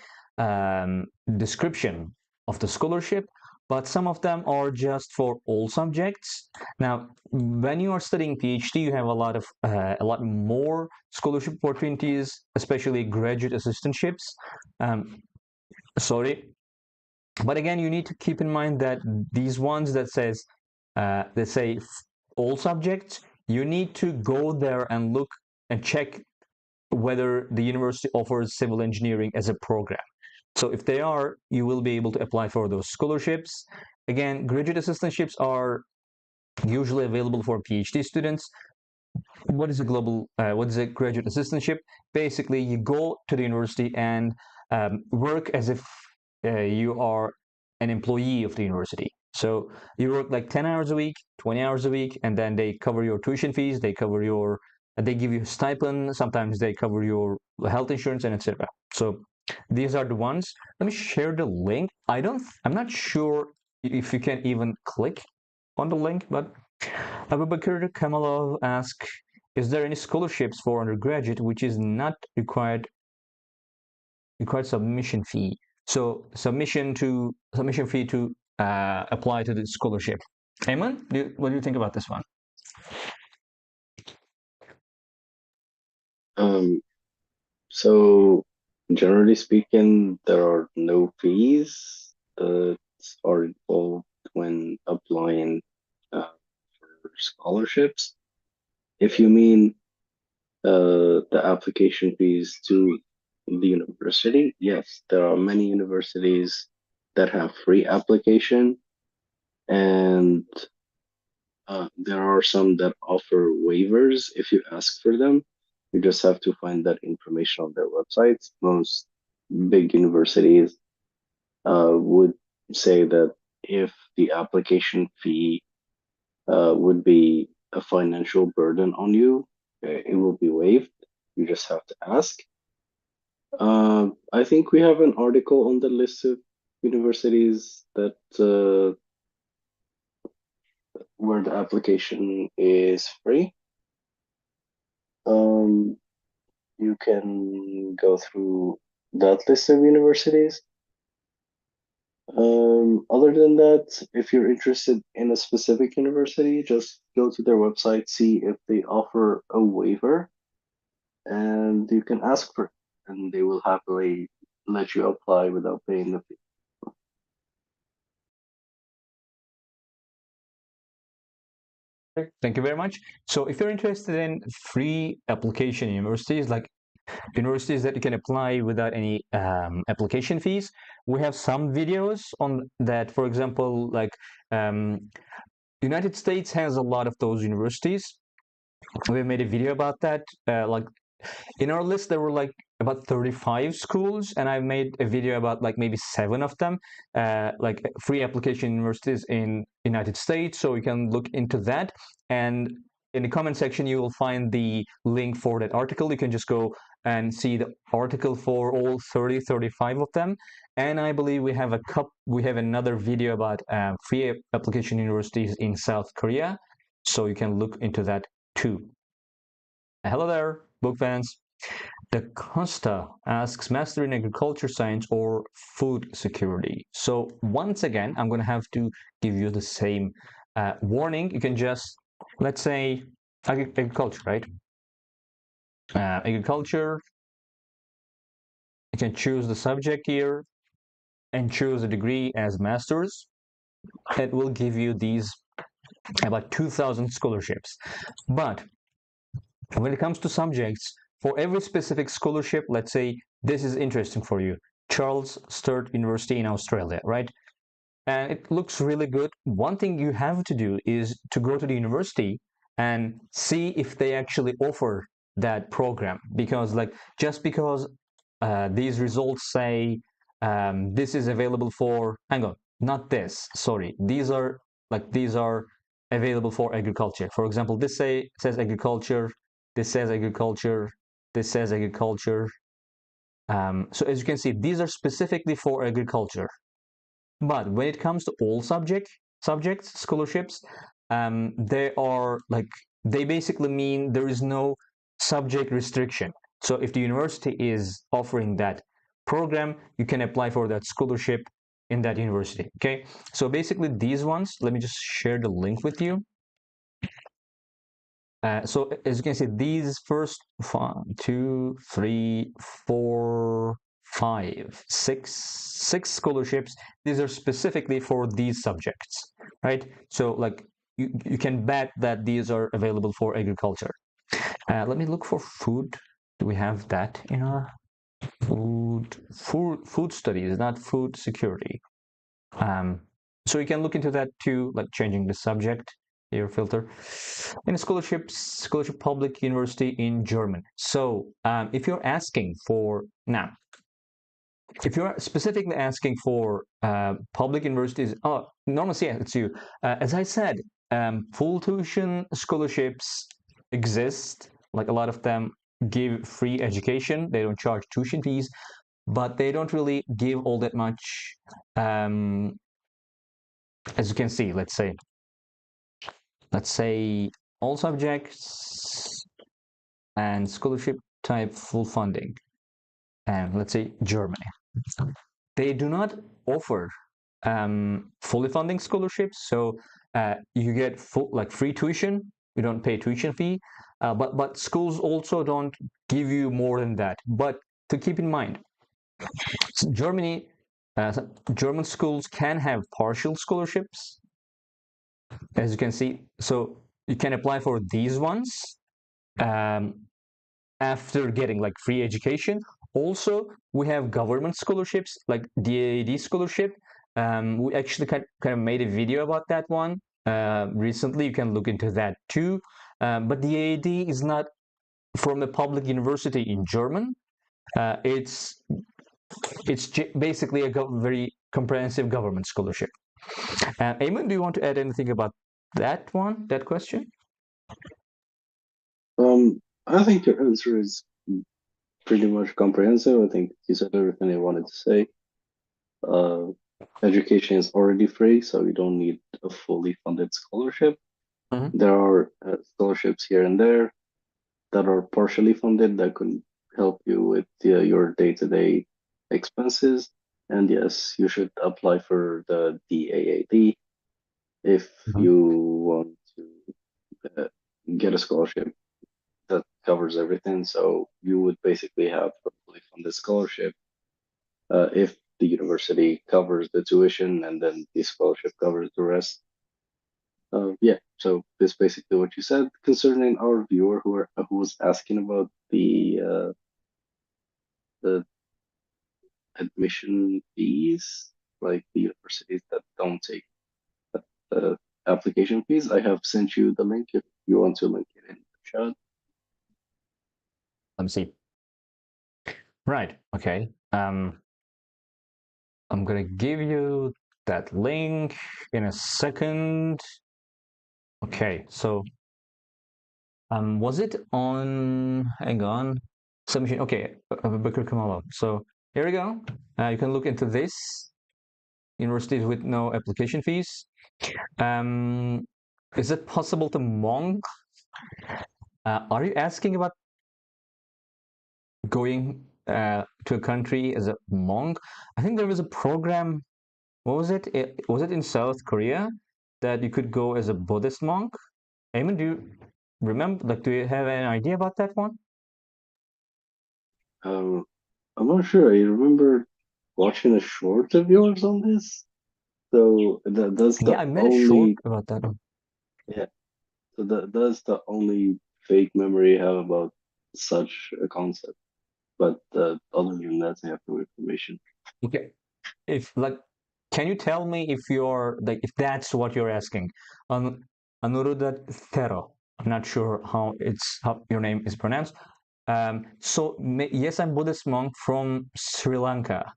description of the scholarship. but some of them are just for all subjects. Now, when you are studying PhD, you have a lot more scholarship opportunities, especially graduate assistantships. Um, sorry, but again, you need to keep in mind that these ones that say all subjects, you need to go there and look and check whether the university offers civil engineering as a program. So if they are, you will be able to apply for those scholarships. Again, graduate assistantships are usually available for PhD students. What is a graduate assistantship? Basically, you go to the university and work as if you are an employee of the university. So you work like 10 hours a week, 20 hours a week, and then they cover your tuition fees, they give you a stipend, sometimes they cover your health insurance and etc. So these are the ones. Let me share the link. I'm not sure if you can even click on the link, but Abubakar Kamalov asks, is there any scholarships for undergraduate which is not required submission fee? So submission fee to apply to the scholarship. Ayman, what do you think about this one? Um, so generally speaking, there are no fees that are involved when applying for scholarships. If you mean the application fees to the university, yes, there are many universities that have free application, and there are some that offer waivers if you ask for them. You just have to find that information on their websites. Most big universities would say that if the application fee would be a financial burden on you, it will be waived. You just have to ask. I think we have an article on the list of universities that where the application is free. Um, you can go through that list of universities. Other than that, if you're interested in a specific university, just go to their website, see if they offer a waiver, and you can ask for it, and they will happily let you apply without paying the fee. Thank you very much. So if you're interested in free application universities, like universities that you can apply without any application fees, we have some videos on that. For example, like um, United States has a lot of those universities. We made a video about that. Like in our list, there were like about 35 schools, and I made a video about like maybe 7 of them, like free application universities in United States. So you can look into that. And in the comment section, you will find the link for that article. You can just go and see the article for all 35 of them. And I believe we have another video about free application universities in South Korea. So you can look into that too. Hello there, book fans. The Costa asks Master in Agriculture Science or Food Security. So once again, I'm going to have to give you the same warning. You can just, let's say, agriculture, right? Agriculture, you can choose the subject here and choose a degree as Master's. It will give you these about 2,000 scholarships. But when it comes to subjects, for every specific scholarship, let's say this is interesting for you, Charles Sturt University in Australia, right? And it looks really good. One thing you have to do is to go to the university and see if they actually offer that program. Because, like, just because these results say this is available for, hang on, not this, sorry, these are available for agriculture. For example, says agriculture, this says agriculture, this says agriculture. So as you can see, these are specifically for agriculture. But when it comes to all subjects, scholarships, they are like they basically mean there is no subject restriction. So if the university is offering that program, you can apply for that scholarship in that university. Okay, so basically these ones, let me just share the link with you. So as you can see, these first 1, 2, 3, 4, 5, 6 scholarships, these are specifically for these subjects, right? So like you can bet that these are available for agriculture. Let me look for food. Do we have that in our food studies, not food security? So you can look into that too, like changing the subject, your filter. In scholarship public university in German. So if you're asking for now, if you're specifically asking for public universities, oh, normally, yeah, it's you. As I said, full tuition scholarships exist. Like a lot of them give free education. They don't charge tuition fees, but they don't really give all that much. As you can see, let's say all subjects and scholarship type full funding, and let's say Germany. They do not offer fully funding scholarships, so you get full like free tuition. You don't pay tuition fee, but schools also don't give you more than that. But to keep in mind, Germany, uh, German schools can have partial scholarships, as you can see. So you can apply for these ones um, after getting like free education. Also, we have government scholarships like DAAD scholarship. We actually kind of made a video about that one recently. You can look into that too. But DAAD is not from a public university in German. It's basically a very comprehensive government scholarship. Eamon, do you want to add anything about that one, that question? I think your answer is pretty much comprehensive. I think you said everything I wanted to say. Uh, Education is already free, so you don't need a fully funded scholarship. Mhm. There are scholarships here and there that are partially funded that could help you with your day-to-day expenses. And yes, you should apply for the DAAD if Mhm. you want to get a scholarship that covers everything. So you would basically have a fully funded scholarship if the university covers the tuition and then the scholarship covers the rest. Yeah, so that's basically what you said concerning our viewer who was asking about the admission fees, like the universities that don't take application fees. I have sent you the link if you want to link it in the chat. Let me see. Right. Okay. I'm gonna give you that link in a second. Okay. So, was it on? Hang on. Submission. Okay. Bakr Kamala. So here we go. You can look into this. Universities with no application fees. Um, is it possible to monk? Are you asking about going to a country as a monk? I think there was a program. What was it? Was it in South Korea that you could go as a Buddhist monk? Eamon, do you remember? Like, do you have any idea about that one? Um, I'm not sure. I remember watching a short of yours on this. So that's the Yeah, I made a short only about that one. yeah. So that's the only fake memory I have about such a concept. But other than that, I have no information. Okay. If like, can you tell me if you're like if that's what you're asking? An Anuruddha Thero. I'm not sure how your name is pronounced. So yes, I'm Buddhist monk from Sri Lanka.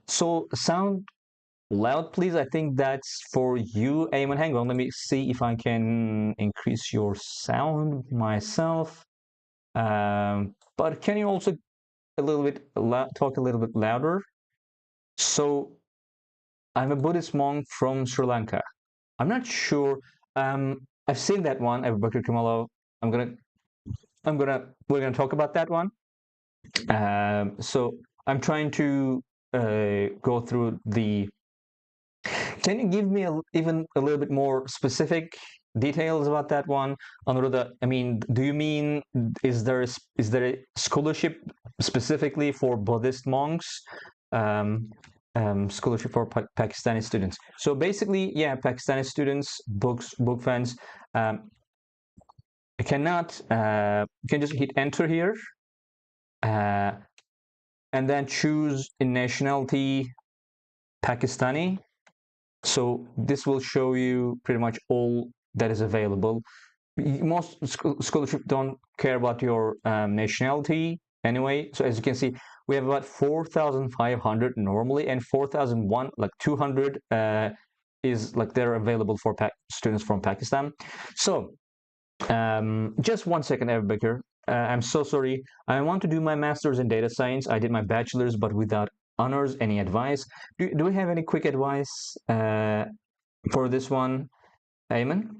So sound loud, please. I think that's for you, Eamon. Hang on, let me see if I can increase your sound myself. But can you also talk a little bit louder? So I'm a Buddhist monk from Sri Lanka. I'm not sure. I've seen that one, Abu Bakr Kamalo. I'm gonna, we're gonna talk about that one. So I'm trying to go through the. Can you give me even a little bit more specific details about that one? Anuradha, I mean, do you mean is there a scholarship specifically for Buddhist monks? Um, Scholarship for Pakistani students. So basically, yeah, Pakistani students, book fans, cannot. You can just hit enter here, uh, and then choose in nationality Pakistani. So this will show you pretty much all that is available. Most scholarship don't care about your nationality anyway. So as you can see, we have about 4,500 normally, and 4,001, like 200 is like they're available for students from Pakistan. So just one second, Ever I'm so sorry. I want to do my master's in data science. I did my bachelor's, but without honors. Any advice? Do we have any quick advice for this one, Ayman?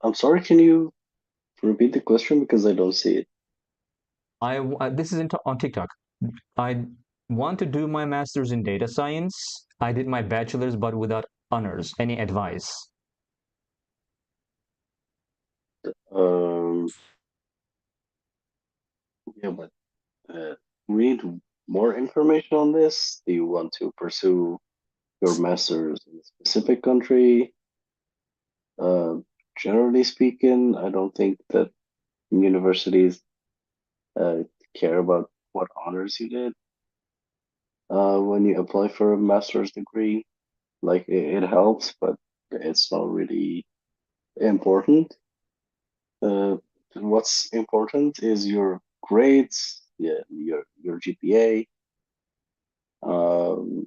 I'm sorry, can you repeat the question because I don't see it? This is on TikTok. I want to do my master's in data science. I did my bachelor's, but without honors. Any advice? Um, yeah, but we need more information on this. Do you want to pursue your master's in a specific country? Uh, Generally speaking, I don't think that universities uh, care about what honors you did when you apply for a master's degree. Like it helps, but it's not really important. Uh, what's important is your grades, yeah, your GPA. Um,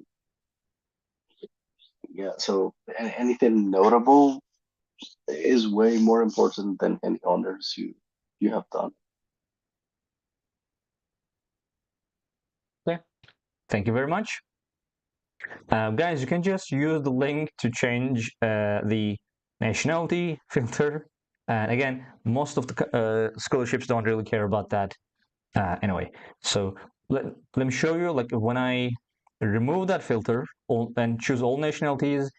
yeah, so anything notable is way more important than any honors you have done. Yeah. Thank you very much. Guys, you can just use the link to change the nationality filter. And again, most of the scholarships don't really care about that anyway. So let me show you, like when I remove that filter and choose all nationalities,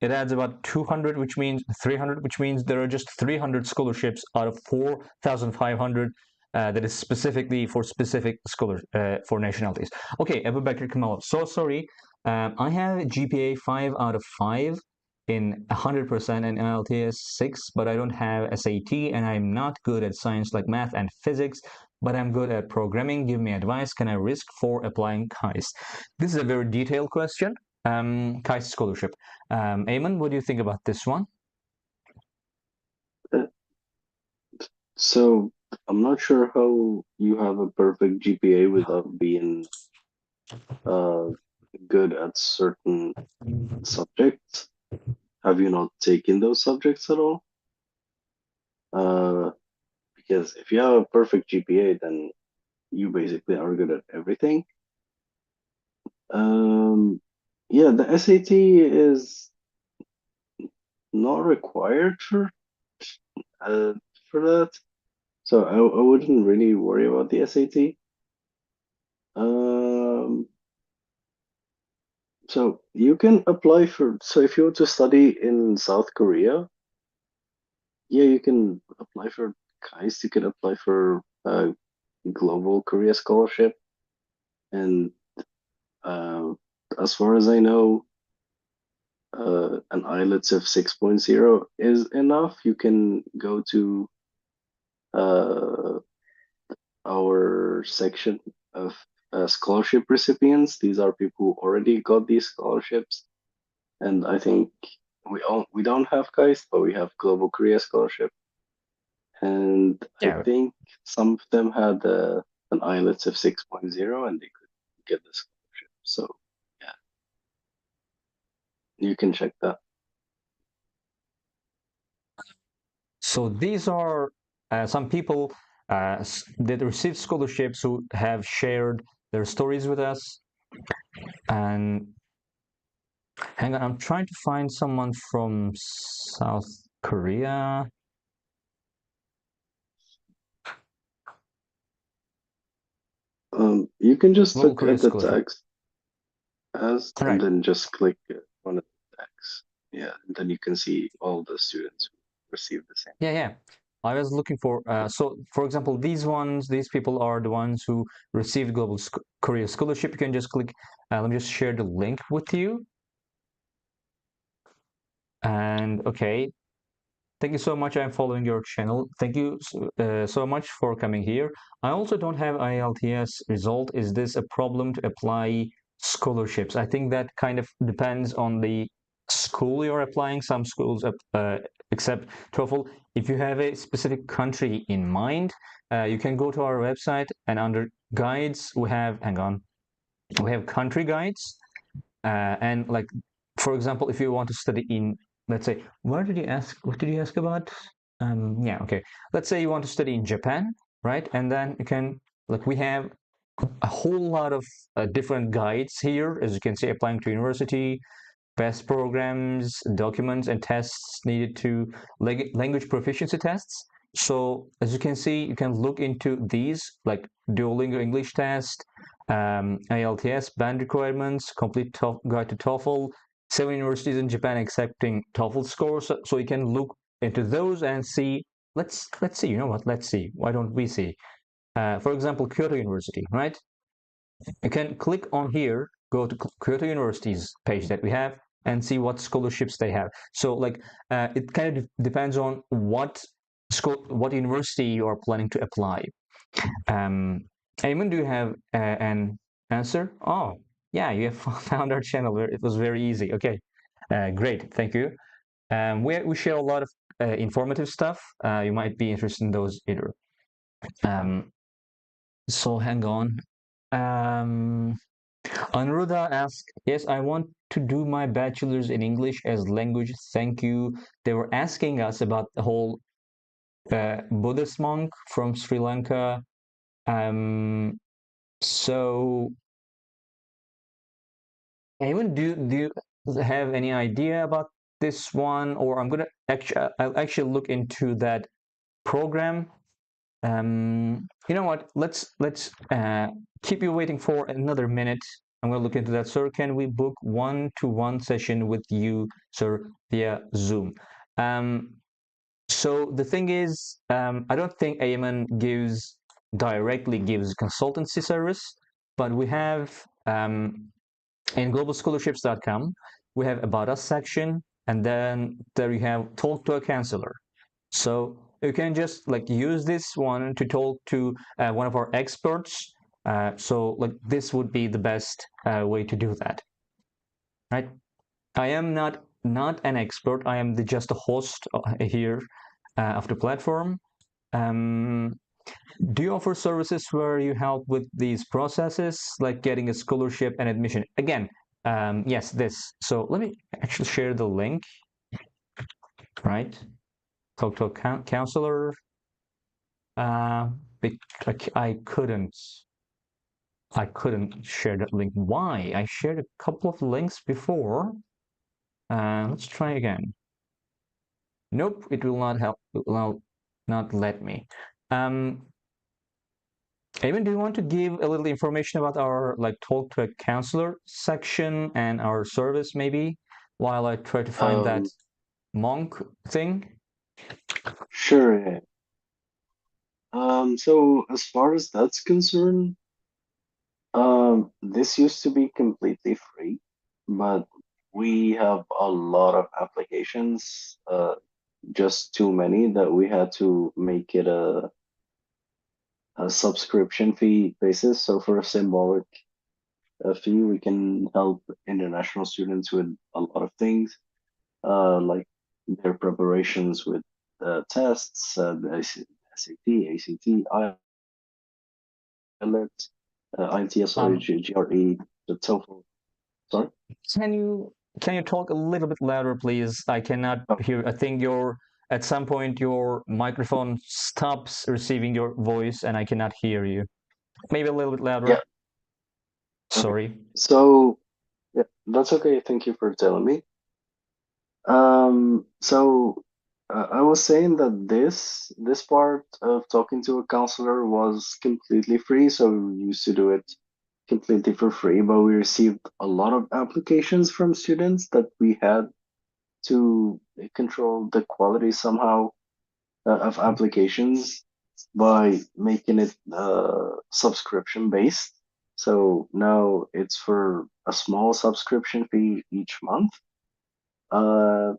it adds about 200, which means 300, which means there are just 300 scholarships out of 4,500 that is specifically for specific scholars for nationalities. Okay, Abu Bakr Kamal. So sorry, I have GPA 5 out of 5 in 100% and NLTS 6, but I don't have SAT and I'm not good at science like math and physics, but I'm good at programming. Give me advice. Can I risk for applying KAIST? This is a very detailed question. KAIST scholarship. Eamon, what do you think about this one? Uh, So I'm not sure how you have a perfect GPA without being uh, good at certain subjects. Have you not taken those subjects at all? Uh, because if you have a perfect GPA, then you basically are good at everything. Um, yeah, the SAT is not required uh, for that, so I wouldn't really worry about the SAT. Um, so you can apply for. So if you want to study in South Korea, yeah, you can apply for KAIST. You can apply for a global Korea scholarship, and uh, as far as I know, an IELTS of 6.0 is enough. You can go to uh, our section of scholarship recipients. These are people who already got these scholarships, and I think we don't have KAIST, but we have Global Korea Scholarship, and I Yeah. think some of them had an IELTS of 6.0, and they could get the scholarship. So yeah, you can check that. So these are some people that received scholarships who have shared their stories with us. And hang on, I'm trying to find someone from South Korea. You can just Global look Career at the Scholarship. text as, All and right. then just click one of the tags. Yeah, and then you can see all the students who receive the same. Yeah, yeah. I was looking for, so for example, these people are the ones who received Global Career Scholarship. You can just click, let me just share the link with you. And okay, thank you so much. I'm following your channel. Thank you so much for coming here. I also don't have IELTS result. Is this a problem to apply scholarships? I think that kind of depends on the school you're applying. Some schools accept TOEFL. If you have a specific country in mind, you can go to our website and under guides we have, hang on, we have country guides and like for example if you want to study in, let's say, where did you ask, what did you ask about, yeah, okay, let's say you want to study in Japan, right? And then you can, like, we have a whole lot of different guides here, as you can see, applying to university, best programs, documents, and tests needed to language proficiency tests. So as you can see, you can look into these like Duolingo English test, IELTS band requirements, complete guide to TOEFL, 7 universities in Japan accepting TOEFL scores. So you can look into those and see. Let's see. You know what? Let's see. Why don't we see? For example, Kyoto University, right? You can click on here, go to Kyoto University's page that we have, and see what scholarships they have. So like it kind of depends on what school, what university you are planning to apply. Um, Eamon, do you have an answer? Oh, yeah, you have found our channel. It was very easy. Okay, great, thank you. We share a lot of informative stuff. You might be interested in those either. Um, so hang on. Um, Anuradha asked, yes, I want to do my bachelor's in English as language. Thank you. They were asking us about the whole Buddhist monk from Sri Lanka. Um, so, anyone, do you have any idea about this one? Or I'll actually look into that program. You know what? Let's keep you waiting for another minute. I'm gonna look into that. Sir, can we book one-to-one session with you, sir, via Zoom? Um, so the thing is, I don't think AMN directly gives consultancy service, but we have in globalscholarships.com, we have about us section, and then there you have talk to a counselor. So you can just like use this one to talk to one of our experts. So like this would be the best way to do that, right? I am not an expert. I am just a host here of the platform. Um, do you offer services where you help with these processes, like getting a scholarship and admission? Again, yes, this. So let me actually share the link, right? Talk to a counselor. Uh, I couldn't share that link. Why? I shared a couple of links before. Let's try again. Nope, it will not help. It will not let me. Um, Eamon, do you want to give a little information about our like talk to a counselor section and our service maybe, while I try to find that Um, monk thing? sure. Yeah. So as far as that's concerned, this used to be completely free, but we have a lot of applications, just too many that we had to make it a subscription fee basis. So for a symbolic fee, we can help international students with a lot of things, like their preparations with tests, the SAT, ACT, IELTS, IELTS, sorry, Um, GRE, the TOEFL. Sorry. can you can you talk a little bit louder, please? I cannot Oh, hear. I think your at some point your microphone stops receiving your voice, and I cannot hear you. Maybe a little bit louder. yeah. Okay. Sorry. So yeah, that's okay. Thank you for telling me. So I was saying that this part of talking to a counselor was completely free, so we used to do it completely for free, but we received a lot of applications from students that we had to control the quality somehow of applications by making it subscription based. So now it's for a small subscription fee each month. Uh,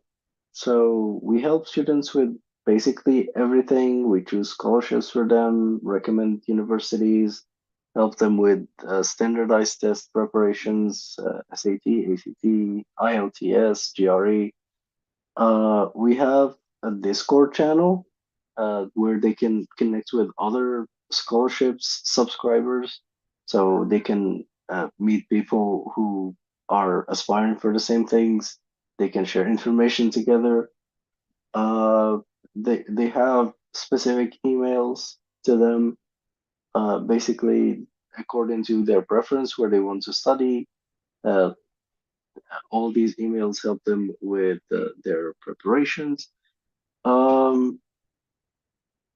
so we help students with basically everything. We choose scholarships for them, recommend universities, help them with standardized test preparations, SAT, ACT, IELTS, GRE. We have a Discord channel where they can connect with other scholarships subscribers, so they can meet people who are aspiring for the same things. They can share information together. They have specific emails to them, basically according to their preference where they want to study. Uh, all these emails help them with their preparations. Um,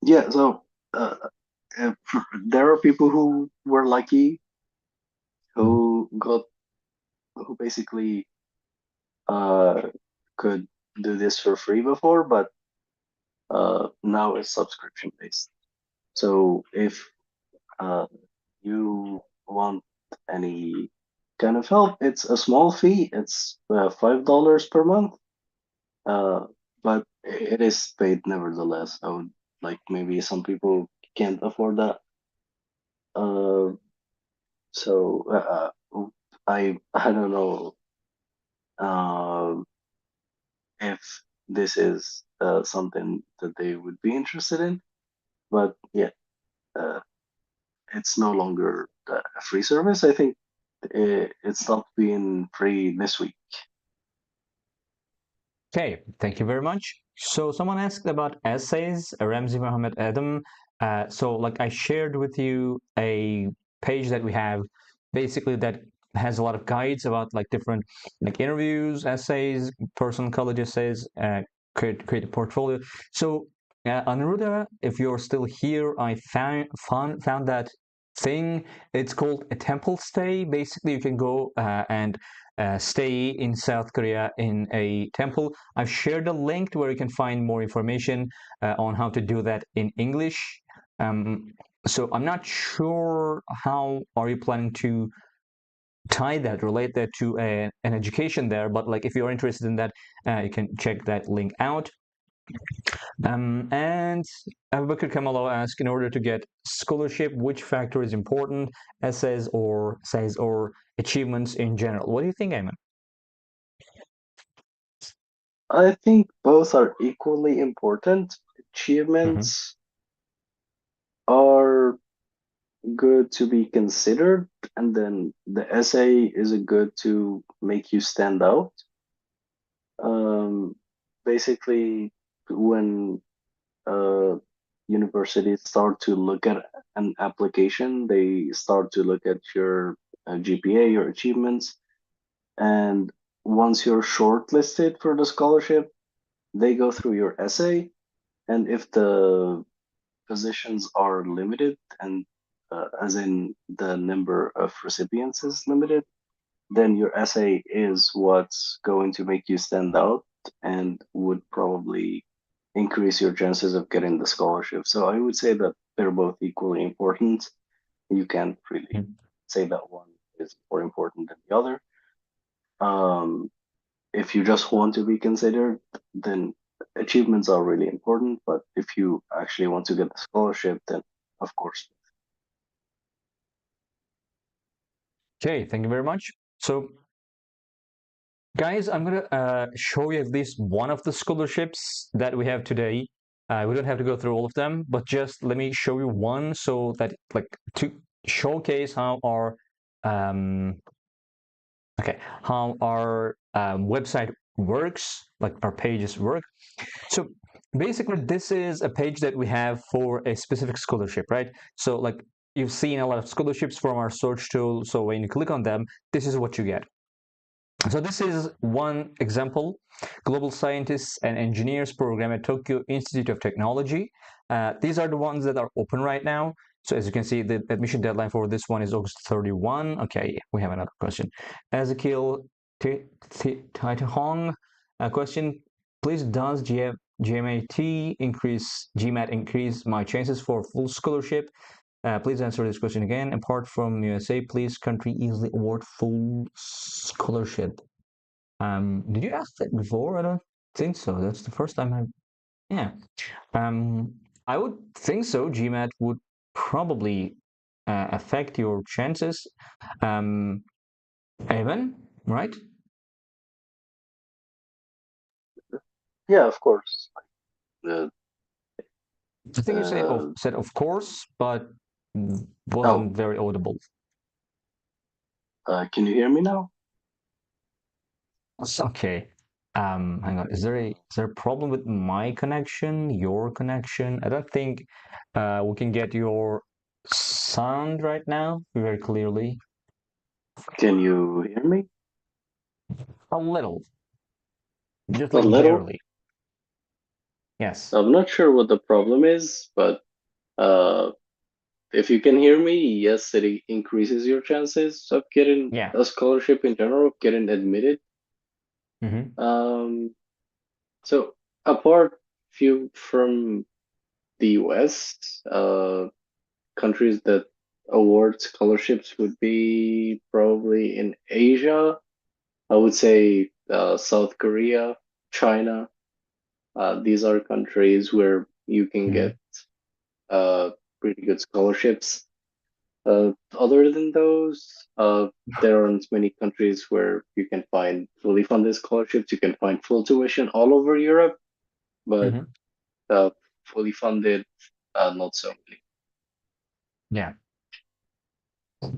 yeah, so uh, there are people who were lucky Mhm. who got who basically uh, could do this for free before, but now it's subscription based. So if uh, you want any kind of help, it's a small fee. It's $5 per month, uh, but it is paid nevertheless. I would like maybe some people can't afford that. Uh, so I don't know if this is something that they would be interested in, but yeah, uh, it's no longer a free service. I think it stopped being free this week. Okay, thank you very much. So someone asked about essays, Ramzi Mohammed Adam. So like I shared with you a page that we have basically that has a lot of guides about like different like interviews, essays, personal college essays, create a portfolio. So Anuruddha, if you're still here, I found that thing. It's called a temple stay. Basically, you can go and stay in South Korea in a temple. I've shared a link to where you can find more information on how to do that in English. Um, so I'm not sure how are you planning to tie that, relate that to an education there, but like if you're interested in that, you can check that link out. And Abubakar Kamalo asked, in order to get scholarship, which factor is important, essays or says or achievements in general? What do you think, Ayman? I think both are equally important. Mm-hmm. Achievements are good to be considered, and then the essay is a good to make you stand out. Um, Basically, when uh, universities start to look at an application, they start to look at your GPA, your achievements, and once you're shortlisted for the scholarship, they go through your essay, and if the positions are limited, and as in the number of recipients is limited, then your essay is what's going to make you stand out and would probably increase your chances of getting the scholarship. So I would say that they're both equally important. You can't really say that one is more important than the other. Um, if you just want to be considered, then achievements are really important. But if you actually want to get the scholarship, then of course. Okay, thank you very much. So, guys, I'm gonna show you at least one of the scholarships that we have today. We don't have to go through all of them, but just let me show you one so that like to showcase how our um, okay how our website works, like our pages work. So basically, this is a page that we have for a specific scholarship, right? So like you've seen a lot of scholarships from our search tool. So when you click on them, this is what you get. So this is one example. Global Scientists and Engineers program at Tokyo Institute of Technology. These are the ones that are open right now. So as you can see, the admission deadline for this one is August 31. Okay, we have another question. Ezekiel Hong, a question, please, does GMAT increase my chances for full scholarship? Please answer this question again. Apart from USA, please country easily award full scholarship. Did you ask that before? I don't think so. That's the first time I. Yeah. Um, I would think so. GMAT would probably affect your chances. Um, Evan, right? Yeah, of course. The I think you uh, said of course, but oh, wasn't very audible. can you hear me now? Okay. Hang on. Is there a problem with my connection, your connection? I don't think we can get your sound right now very clearly. Can you hear me? A little, just A like little. barely. Yes. I'm not sure what the problem is, but uh, if you can hear me, yes, it increases your chances of getting Yeah. a scholarship in general, of getting admitted. Mm-hmm. Um, so apart few from the US, countries that award scholarships would be probably in Asia. I would say South Korea, China. These are countries where you can Mm-hmm. get uh, pretty good scholarships. Other than those, there aren't many countries where you can find fully funded scholarships. You can find full tuition all over Europe, but Mm-hmm. uh, fully funded, not so many. Yeah.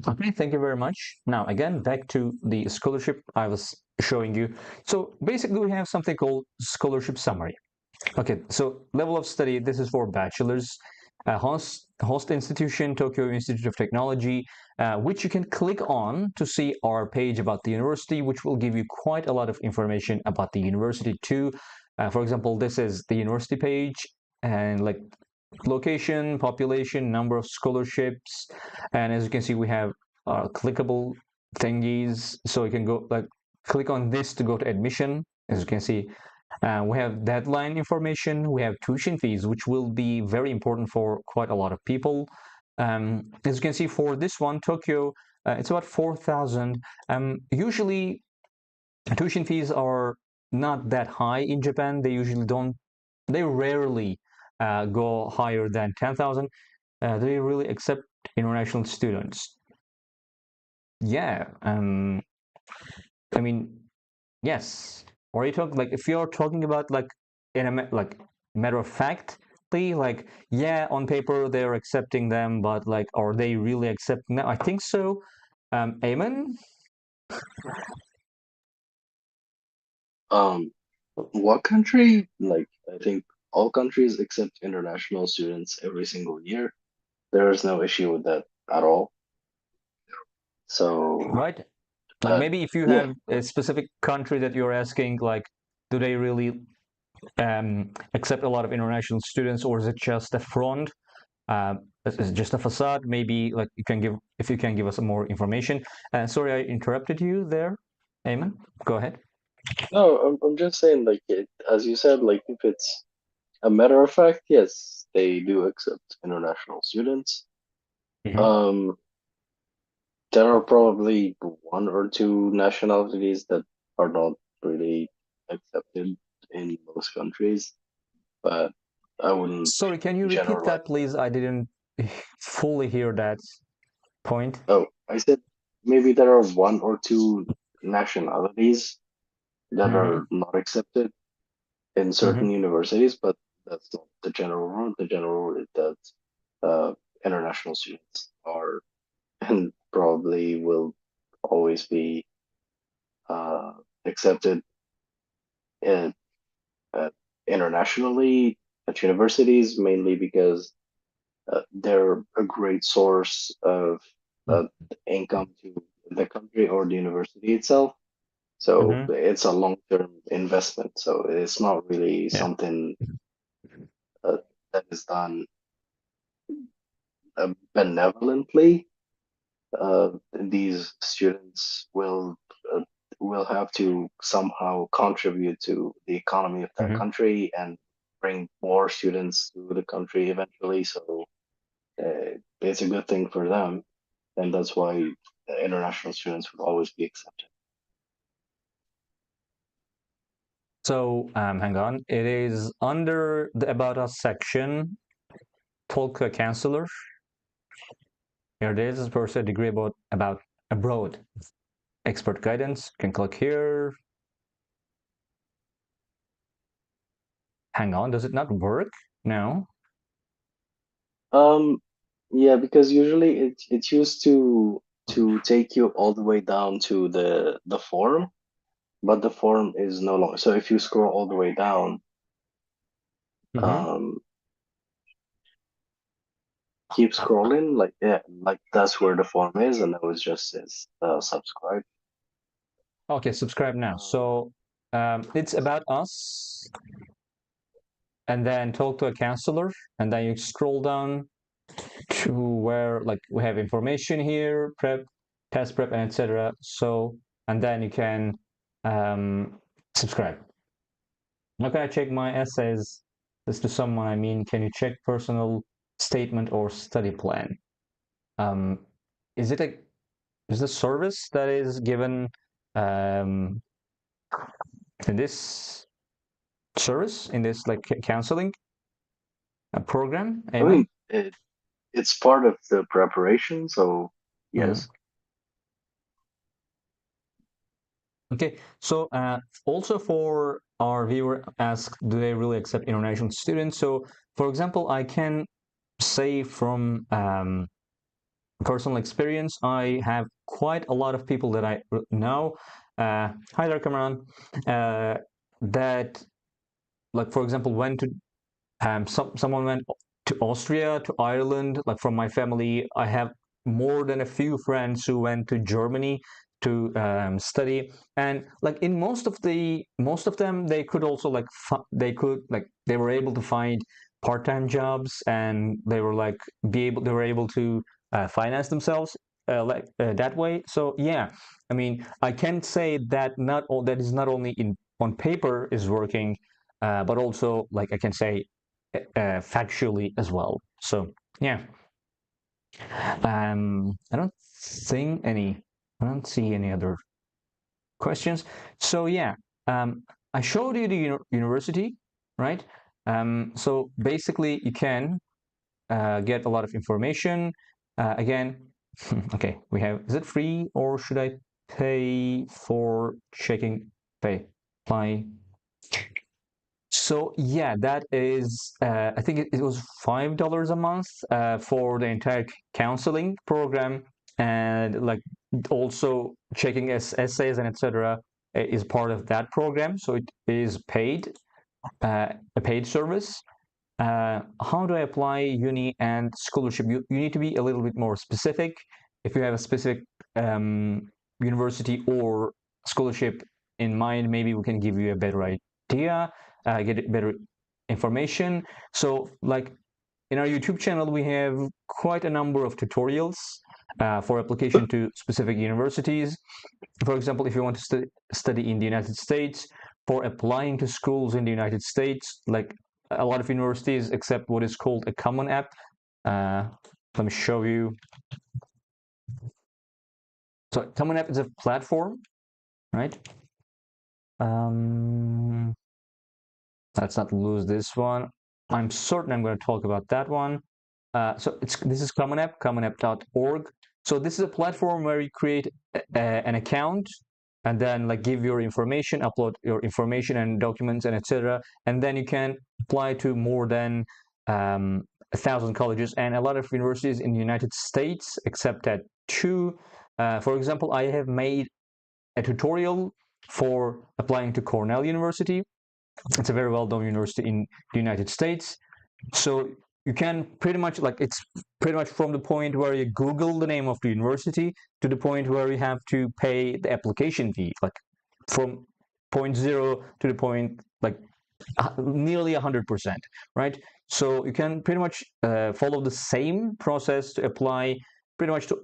Okay, thank you very much. Now, again, back to the scholarship I was showing you. So basically, we have something called scholarship summary. Okay, so level of study, this is for bachelors. Host institution, Tokyo Institute of Technology, which you can click on to see our page about the university, which will give you quite a lot of information about the university too. For example, this is the university page, and like location, population, number of scholarships, and as you can see, we have clickable thingies, so you can go like click on this to go to admission. As you can see, we have deadline information, we have tuition fees, which will be very important for quite a lot of people. As you can see, for this one, Tokyo, it's about 4,000. Usually, tuition fees are not that high in Japan. They usually don't, they rarely go higher than 10,000. They really accept international students. Yeah, I mean, yes. Or you talk like if you're talking about like in a like matter of factly, like yeah, on paper they're accepting them, but like are they really accepting them? I think so. Amen. Um, what country? Like, I think all countries accept international students every single year. There is no issue with that at all. So, Right? Like uh, maybe if you yeah, have a specific country that you're asking, like, do they really accept a lot of international students, or is it just a front? Is it just a facade? Maybe like you can give if you can give us some more information. Sorry, I interrupted you there, Eamon. Go ahead. no, I'm just saying, like, as you said, like, if it's a matter of fact, yes, they do accept international students. Hmm. Um, there are probably one or two nationalities that are not really accepted in most countries, but I wouldn't Sorry, can you repeat generalize. that, please? I didn't fully hear that point. Oh, I said maybe there are one or two nationalities that are Hmm. not accepted in certain Hmm. universities, but that's not the general rule. The general rule is that international students are and probably will always be uh, accepted in, uh, internationally at universities, mainly because they're a great source of uh, income to the country or the university itself. So Mm-hmm. it's a long-term investment. So it's not really Yeah. something uh, that is done benevolently. These students uh, will have to somehow contribute to the economy of their Mm-hmm. country and bring more students to the country eventually. So it's a good thing for them, and that's why international students would always be accepted. So hang on. It is under the About Us section. Talk to a counselor. Here it is. First, a degree about abroad. Expert guidance. You can click here. Hang on. Does it not work? No. Um, yeah, because usually it used to take you all the way down to the form, but the form is no longer. So if you scroll all the way down, Mm-hmm. um, keep scrolling, like yeah, like that's where the form is, and it was just says subscribe. Okay. Subscribe now. Um, So it's about us, and then talk to a counselor, and then you scroll down to where like we have information here, prep, test prep, and etc. So and then you can subscribe. How can I check my essays? This to someone I mean, can you check personal statement or study plan? Um, is it a is this service that is given um, in this service in this like counseling program, I mean, Ayman? it's part of the preparation, so Mhm. yes. Okay, so also for our viewer asked, do they really accept international students? So, for example, I can say from personal experience, I have quite a lot of people that I know. Hi there, Cameron. That, like, for example, went to someone went to Austria, to Ireland. Like from my family, I have more than a few friends who went to Germany to study, and like in most of them, they could also like they were able to find part-time jobs, and they were able to finance themselves that way. So yeah, I mean, I can say that not all that is not only in on paper is working, but also like I can say factually as well. So yeah, I don't think any, I don't see any other questions. So yeah, um, I showed you the university, right? So basically, you can get a lot of information. Again, okay, we have. Is it free or should I pay for checking? Pay, apply. So yeah, that is I think it was $5 a month for the entire counseling program, and like also checking essays and etc. is part of that program. So it is paid, a paid service. How do I apply uni and scholarship? You need to be a little bit more specific. If you have a specific university or scholarship in mind, maybe we can give you a better idea, get better information. So, like in our YouTube channel, we have quite a number of tutorials for application to specific universities. For example, if you want to study in the United States, for applying to schools in the United States, like a lot of universities accept what is called a common app. Uh, let me show you. So, common app is a platform, right? Um, let's not lose this one. I'm certain I'm going to talk about that one. So this is Common App, commonapp.org. So this is a platform where you create an account and then like give your information, upload your information and documents and etc. And then you can apply to more than 1,000 colleges and a lot of universities in the United States, except that two. For example, I have made a tutorial for applying to Cornell University. It's a very well-known university in the United States. So you can pretty much like it's pretty much from the point where you Google the name of the university to the point where you have to pay the application fee. Like from point zero to the point like nearly 100%, right? So you can pretty much follow the same process to apply pretty much to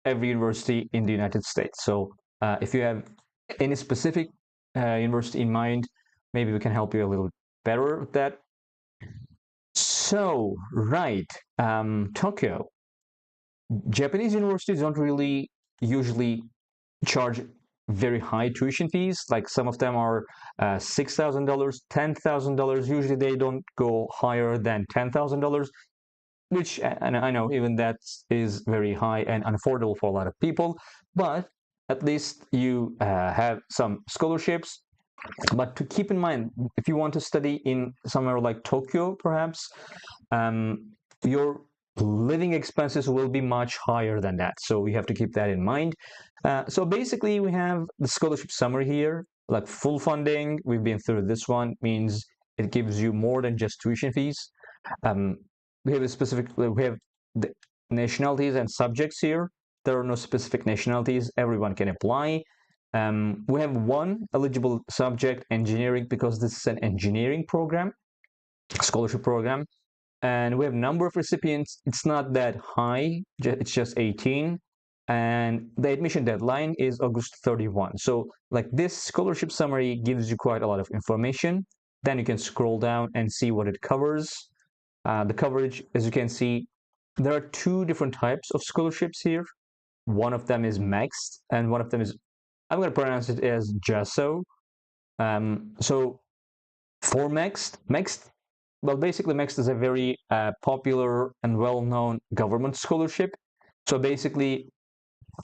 every university in the United States. So if you have any specific university in mind, maybe we can help you a little better with that. So, right, Tokyo. Japanese universities don't really usually charge very high tuition fees. Like some of them are $6,000, $10,000. Usually they don't go higher than $10,000, which, and I know even that is very high and unaffordable for a lot of people, but at least you have some scholarships. But to keep in mind, if you want to study in somewhere like Tokyo, perhaps, your living expenses will be much higher than that. So you have to keep that in mind. So basically, we have the scholarship summary here, like full funding. We've been through this one, means it gives you more than just tuition fees. Um, we have we have the nationalities and subjects here. There are no specific nationalities. Everyone can apply. We have one eligible subject, engineering, because this is an engineering program, scholarship program. And we have number of recipients. It's not that high. It's just 18. And the admission deadline is August 31. So like this scholarship summary gives you quite a lot of information. Then you can scroll down and see what it covers. The coverage, as you can see, there are two different types of scholarships here. One of them is mixed, and one of them is, I'm going to pronounce it as JASO. So for mixed, well, basically mixed is a very popular and well-known government scholarship. So basically,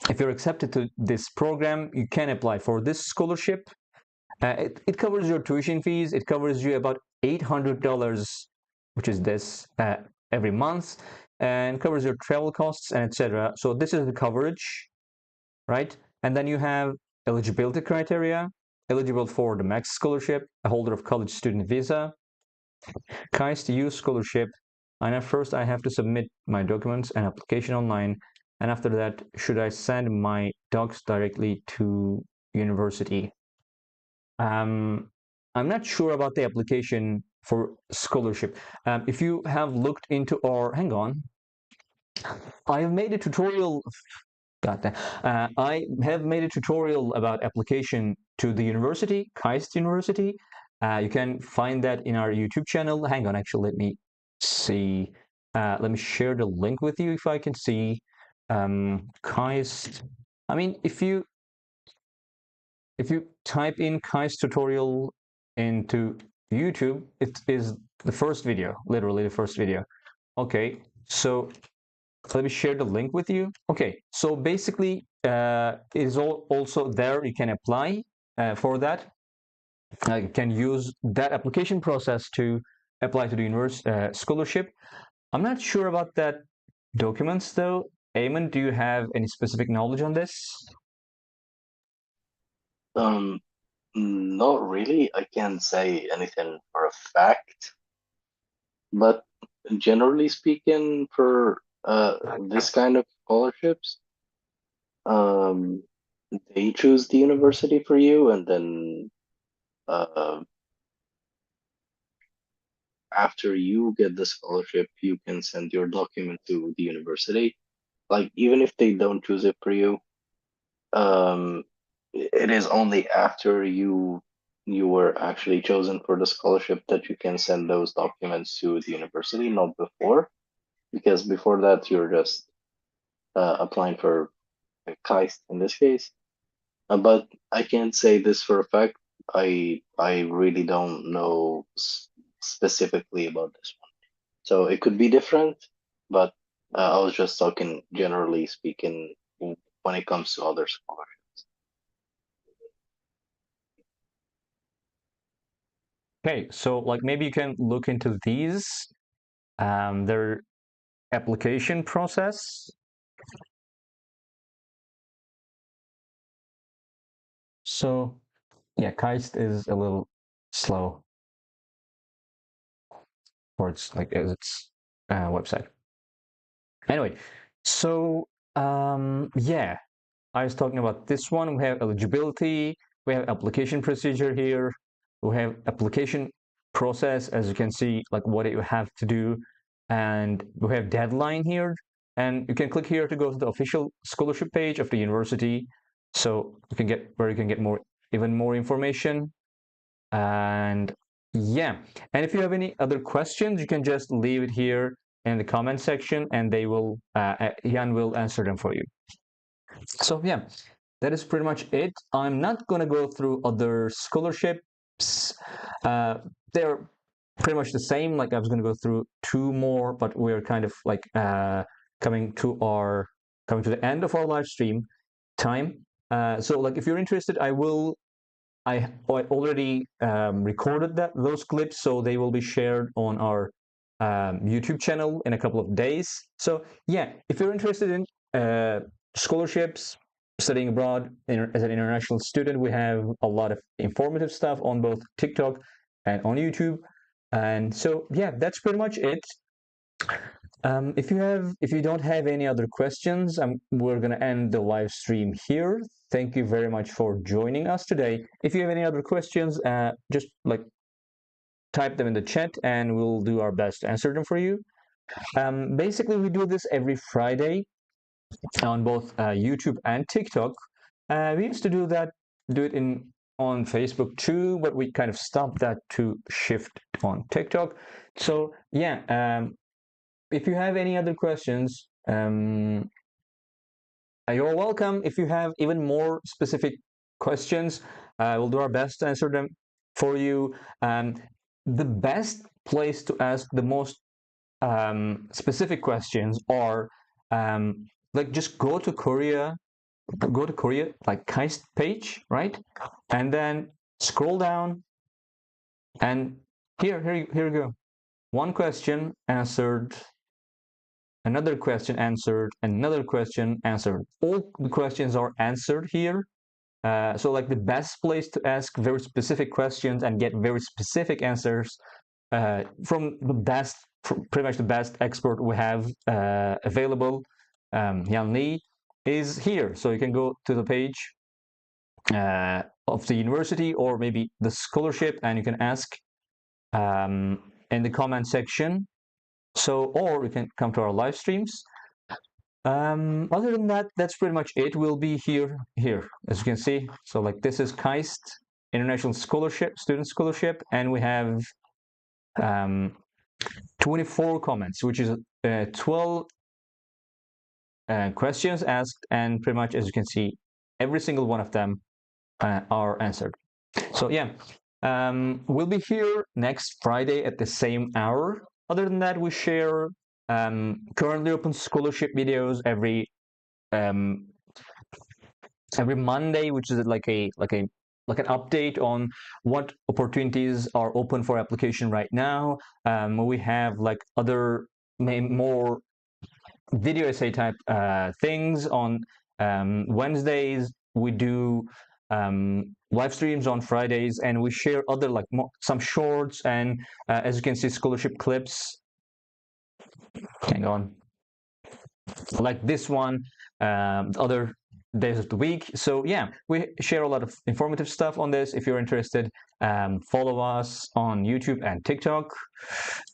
if you're accepted to this program, you can apply for this scholarship. It covers your tuition fees. It covers you about $800, which is this every month, and covers your travel costs and etc. So this is the coverage, right? And then you have eligibility criteria: eligible for the max scholarship, a holder of college student visa, KAIST youth scholarship. And at first I have to submit my documents and application online. And after that, should I send my docs directly to university? I'm not sure about the application for scholarship. If you have looked into, or hang on, I have made a tutorial. I have made a tutorial about application to the university, KAIST University. You can find that in our YouTube channel. Hang on, actually, let me see. Let me share the link with you if I can see. KAIST. I mean, if you type in KAIST tutorial into YouTube, it is the first video, literally the first video. Okay, so let me share the link with you. Okay, so basically, it is also there. You can apply for that. You can use that application process to apply to the university scholarship. I'm not sure about that documents though. Eamon, do you have any specific knowledge on this? Um, Not really. I can't say anything for a fact, but generally speaking, for this kind of scholarships, um, they choose the university for you, and then uh, after you get the scholarship, you can send your document to the university. Like even if they don't choose it for you, um, it is only after you were actually chosen for the scholarship that you can send those documents to the university, not before, because before that you're just applying for a KAIST in this case. But I can't say this for a fact. I really don't know specifically about this one. So it could be different, but I was just talking generally speaking when it comes to other scholarships. Okay, so like maybe you can look into these, their application process. So yeah, KAIST is a little slow for its like as its website. Anyway, so yeah, I was talking about this one. We have eligibility. we have application procedure here. We have application process, as you can see, like what you have to do, and we have deadline here. And you can click here to go to the official scholarship page of the university, so you can get where you can get even more information. And yeah, and if you have any other questions, you can just leave it here in the comment section, and Jan will answer them for you. So yeah, that is pretty much it. I'm not gonna go through other scholarships. They're pretty much the same. Like I was gonna go through two more, but we're kind of like coming to the end of our live stream time. So like if you're interested, I already recorded those clips, so they will be shared on our YouTube channel in a couple of days. So yeah, if you're interested in scholarships, studying abroad as an international student, we have a lot of informative stuff on both TikTok and on YouTube. And so yeah, that's pretty much it. If you don't have any other questions, we're gonna end the live stream here. Thank you very much for joining us today. If you have any other questions, just like type them in the chat, and we'll do our best to answer them for you. Basically, we do this every Friday on both YouTube and TikTok. We used to do it on Facebook too, but we kind of stopped that to shift on TikTok. So yeah, if you have any other questions, you're welcome. If you have even more specific questions, we'll do our best to answer them for you. The best place to ask the most specific questions are like just go to Korea, like KAIST page, right? And then scroll down, and here you go. One question answered, another question answered, another question answered. All the questions are answered here. So like the best place to ask very specific questions and get very specific answers from pretty much the best expert we have available, Jan Lee, is here. So you can go to the page of the university or maybe the scholarship, and you can ask in the comment section. So, or you can come to our live streams. Other than that, that's pretty much it. We'll be here, as you can see. So like this is KAIST, International Scholarship, Student Scholarship, and we have 24 comments, which is 12 questions asked, and pretty much, as you can see, every single one of them are answered. So yeah, we'll be here next Friday at the same hour. Other than that, we share currently open scholarship videos every Monday, which is like an update on what opportunities are open for application right now. We have like other more video essay type things on Wednesdays. We do live streams on Fridays, and we share other like some shorts and as you can see, scholarship clips. Hang on, like this one, other days of the week. So yeah, we share a lot of informative stuff on this. If you're interested, follow us on YouTube and TikTok.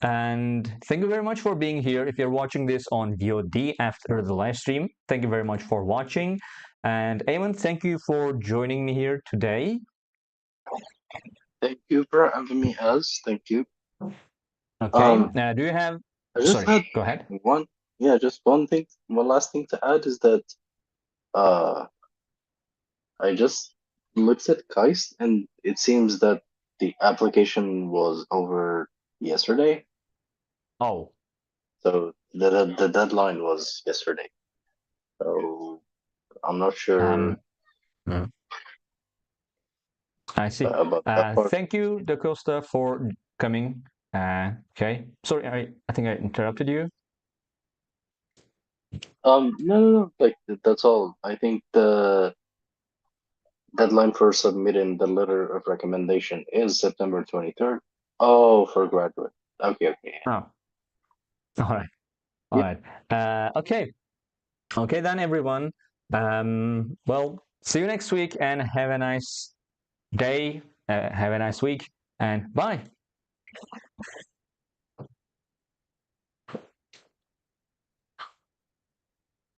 And thank you very much for being here. If you're watching this on VOD after the live stream, thank you very much for watching. And Eamon, thank you for joining me here today. Thank you for having me, Az. Thank you. Okay. Do you have? I just Sorry, had go ahead. just one thing. One last thing to add is that uh, I just looked at KAIST, and it seems that the application was over yesterday. Oh. So the deadline was yesterday. So I'm not sure Mm. I see. about that part. Thank you, Da Costa, for coming. Okay. Sorry, I think I interrupted you. No. Like that's all. I think the deadline for submitting the letter of recommendation is September 23rd. Oh, for graduate. Okay. Oh, all right. All Yeah. right. Okay. Okay then, everyone. Well, see you next week, and have a nice day. Have a nice week, and bye.